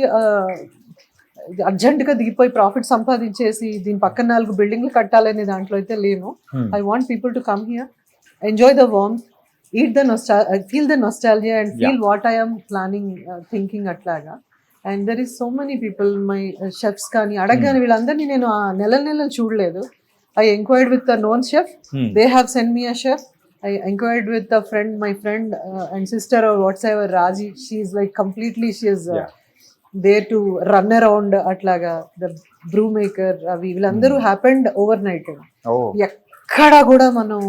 urgent గా దిగిపోయి profit సంపాదించేసి దీని పక్కన 4 బిల్డింగ్లు కట్టాలనే దాంట్లో అయితే లేను. I want people to come here, enjoy the warmth, eat the feel the nostalgia and feel what I am planning thinking అట్లాగా. And there is so many people, my chefs కానీ అడగగానే వీళ్ళందరినీ నేను ఆ నెలలు చూడలేదు. I inquired with a known chef. They have sent me a chef. I inquired with a friend, my friend and sister or whatsoever, Raji. She is like completely, she is there to run around atlaga. The brew maker, avi villandaru happened overnight. Oh. ఎక్కడా కూడా మనం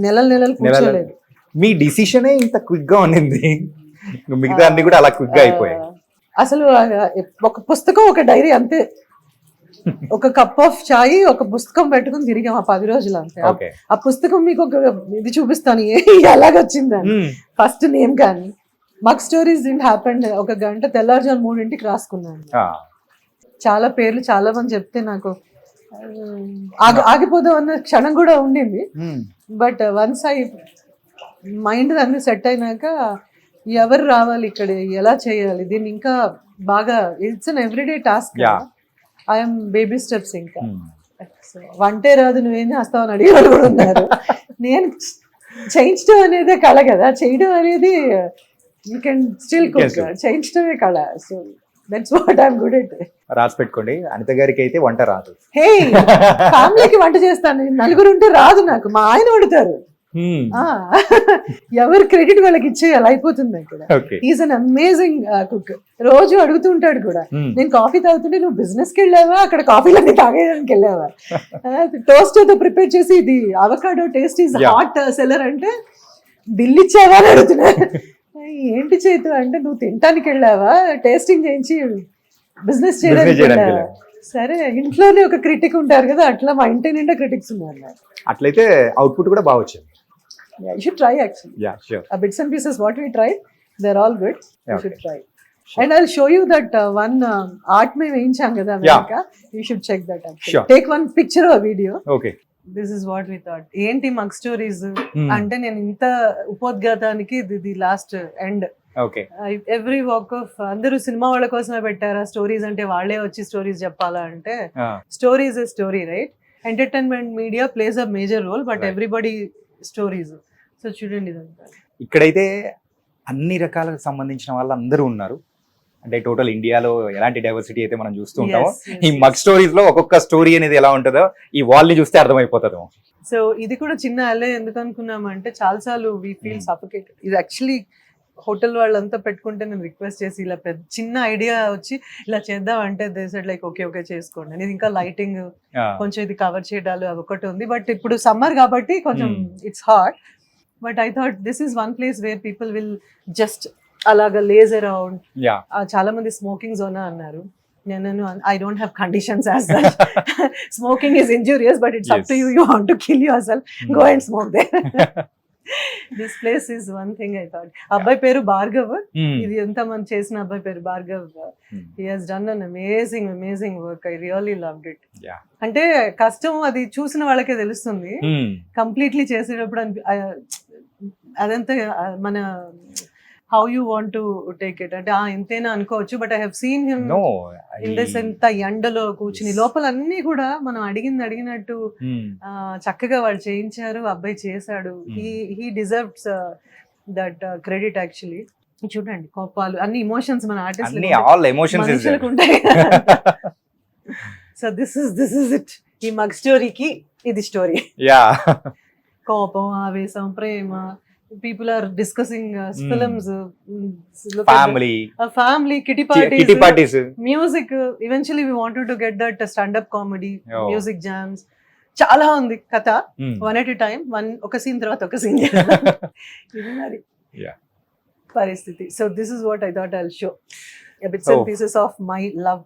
నెలలు కూర్చోలేదు. మీ డిసిషనే ఇంత quick గా ఉన్నింది, మిగతా అన్ని కూడా అలా క్విక్ గా అయిపోయాయి. అసలు ఒక పుస్తకం ఒక డైరీ అంతే, ఒక కప్ ఆఫ్ చాయ్ ఒక పుస్తకం పెట్టుకుని తిరిగాం ఆ 10 రోజులు అంతే. Okay. ఆ పుస్తకం మీకు ఒక ఇది చూపిస్తాను ఎలాగొచ్చిందని, ఫస్ట్ నేమ్ కానీ మగ్ స్టోరీస్ డింట్ హ్యాపెన్. ఒక గంట తెల్లారుజాము 3ంటికి రాసుకున్నాను. చాలా పేర్లు చాలా మంది చెప్తే నాకు ఆగిపోదాం అన్న క్షణం కూడా ఉండింది. బట్ వన్స్ ఐ మైండ్ అన్ని సెట్ అయినాక ఎవరు రావాలి ఇక్కడ, ఎలా చేయాలి దీన్ని ఇంకా బాగా, it's an everyday task. I'm baby steps. ఇంకా వంటే రాదు నువ్వేం చేస్తావు అని అడిగే వాళ్ళు కూడా ఉన్నారు. నేను చేయించడం అనేది కళ కదా, చేయడం అనేది యూ కెన్ స్టిల్ కుక్, చేయించడమే కళ. So that's what I'm good at. రాసి పెట్టుకోండి, అనిత గారికి అయితే వంట రాదు. హే, ఫ్యామిలీకి వంట చేస్తాను, 4 ఉంటే రాదు నాకు, మా ఆయన వండుతారు. ఎవరు క్రెడిట్ వాళ్ళకి ఇచ్చేయాలి అయిపోతుంది అక్కడ. Okay. Is an amazing cook. రోజు అడుగుతుంటాడు కూడా, నేను కాఫీ తాగుతుంటే నువ్వు బిజినెస్ కి వెళ్ళావా, అక్కడ కాఫీలన్నీ తాగేయడానికి వెళ్ళావా, టోస్ట్ తో ప్రిపేర్ చేసి ఇది avocado taste is hot seller అంటే బిల్ ఇచ్చావా అని అడుగుతున్నా. ఏంటి చేతు అంటే నువ్వు తినటానికి వెళ్ళావా, టేస్టింగ్ చేయించి బిజినెస్ చేయడానికి వెళ్ళావా. సరే, ఇంట్లోనే ఒక క్రిటిక్ ఉంటారు కదా, అట్లా మా ఇంటి నిండా క్రిటిక్స్ ఉన్నారు. అట్లయితే అవుట్పుట్ కూడా బాగా వచ్చింది. You should try actually. Yeah, sure. Bits and pieces what we tried, they're all good. You Okay. should try. And I'll show you that one art mein veincham kada America. You should check that actually. Sure. Take one picture or video. Okay. This is what we thought. ఏంటి mug stories అంటే నేను ఇంత ఉపోద్ఘాతానికి ఇది last end. Okay. Every walk of అందరూ cinema వాళ్ళ కోసమే పెట్టారా stories అంటే, వాళ్ళే వచ్చి స్టోరీస్ చెప్పాలా అంటే, stories a story right. Entertainment media place a major role, but everybody stories. So చూడండి ఇదంతా. ఇక్కడైతే అన్ని రకాలకు సంబంధించిన వాళ్ళు అందరూ ఉన్నారు. అంటే టోటల్ ఇండియాలో ఎలాంటి డైవర్సిటీ అయితే మనం చూస్తూ ఉంటామో, ఈ మగ్ స్టోరీస్ లో ఒక్కొక్క స్టోరీ అనేది ఎలా ఉంటుందో ఈ వాల్ ని చూస్తే అర్థమైపోతుంది. సో ఇది కూడా చిన్న అలే ఎందుకు అనుకున్నామంటే, చాలాసార్లు వీ ఫీల్ సఫోకేటెడ్. ఇది యాక్చువల్లీ హోటల్ వాళ్ళంతా పెట్టుకుంటే నేను రిక్వెస్ట్ చేసి ఇలా పెద్ద చిన్న ఐడియా వచ్చి ఇలా చేద్దాం అంటే they said like okay okay చేసుకోండి. అనేది ఇంకా లైటింగ్ కొంచెం ఇది కవర్ చేయడాలు అవి ఒకటి ఉంది, బట్ ఇప్పుడు సమ్మర్ కాబట్టి కొంచెం it's hot. But I thought this is one place where people will just అలాగా లేజ్ అరౌండ్. చాలా మంది స్మోకింగ్ జోన్ అన్నారు. నేను I don't have conditions as such. Smoking is injurious, but it's up to you. You want to kill yourself, go and smoke there. This place is one thing I thought. అబ్బాయి పేరు భార్గవ్. ఇది ఎంత మంది చేసిన అబ్బాయి పేరు Bhargav. He has done an amazing work. I really loved it. అంటే కష్టం అది చూసిన వాళ్ళకే తెలుస్తుంది. కంప్లీట్లీ చేసేటప్పుడు అదంతా మన how you want to take it అంటే ఇంతేనా అనుకోవచ్చు, but I have seen him in this ఎంత ఎండలో కూర్చుని లోపల అన్ని కూడా మనం అడిగినట్టు చక్కగా వాళ్ళు చేయించారు. అబ్బాయి చేశాడు. He deserves that credit actually. చూడండి కోపాలు అన్ని ఎమోషన్స్ మన ఆర్టిస్ట్ ఉంటాయి. So this is it. ఈ మగ్ స్టోరీకి ఇది స్టోరీ. కోపం, ఆవేశం, ప్రేమ. People are discussing films, family, kitty parties, music. Eventually, we wanted to get that stand-up comedy, music jams. Chala undi katha, one at a time. Oka scene tarvata oka scene. Idi mari. Yeah. Paristhiti. So this is what I thought I'll show. A bits and pieces of my love.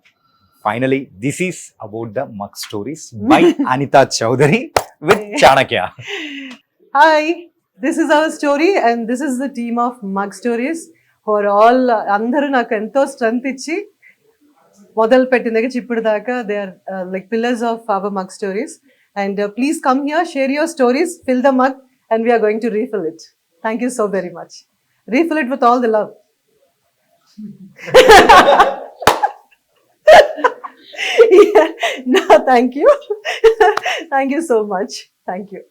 Finally, this is about the mug stories by Anita Chowdhury with Chanakya. Hi. This is our story and this is the team of Mug Stories for all. Andaru నాకు ఎంతో strength ఇచ్చి మొదలు పెట్టిన దగ్గర ఇప్పుడు దాకా they are like pillars of our mug stories. And please come here, share your stories, fill the mug and we're going to refill it. Thank you so very much. Refill it with all the love. No, thank you. Thank you so much. Thank you.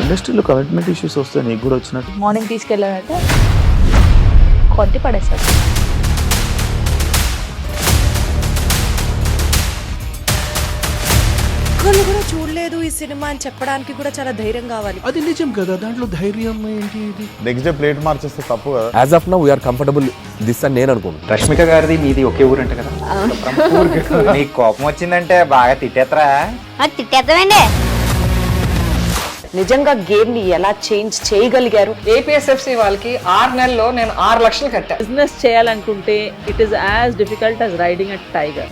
ఇండస్ట్రీలో commitment issues వస్తే నీకు కూడా వచ్చినట్టు. Morning తీసుకెళ్ళాడంటే కొట్టి పడేస్తాడు. ఒక్కళ్ళు కూడా చూడలేదు ఈ సినిమా అని చెప్పడానికి కూడా చాలా ధైర్యం కావాలి. అది నిజం కదా, దాంట్లో ధైర్యం ఏంటి? నెక్స్ట్ డే ప్లేట్ మార్చేస్తే తప్పు కదా. As of now we're comfortable this అని నేను అనుకుంటున్నాను. రష్మిక గారిది మీది ఒకే ఊరు అంట కదా. నీకు కోపం వచ్చిందంటే బాగా తిట్టేత్తరా? తిట్టేద్దామండి. నిజంగా గేమ్ ని ఎలా చేంజ్ చేయగలిగారు? ఏపీఎస్ఎఫ్సి వాళ్ళకి 6 నెలల్లో నేను 6 లక్షలు కట్టా. బిజినెస్ చేయాలనుకుంటే it is as difficult as riding a tiger.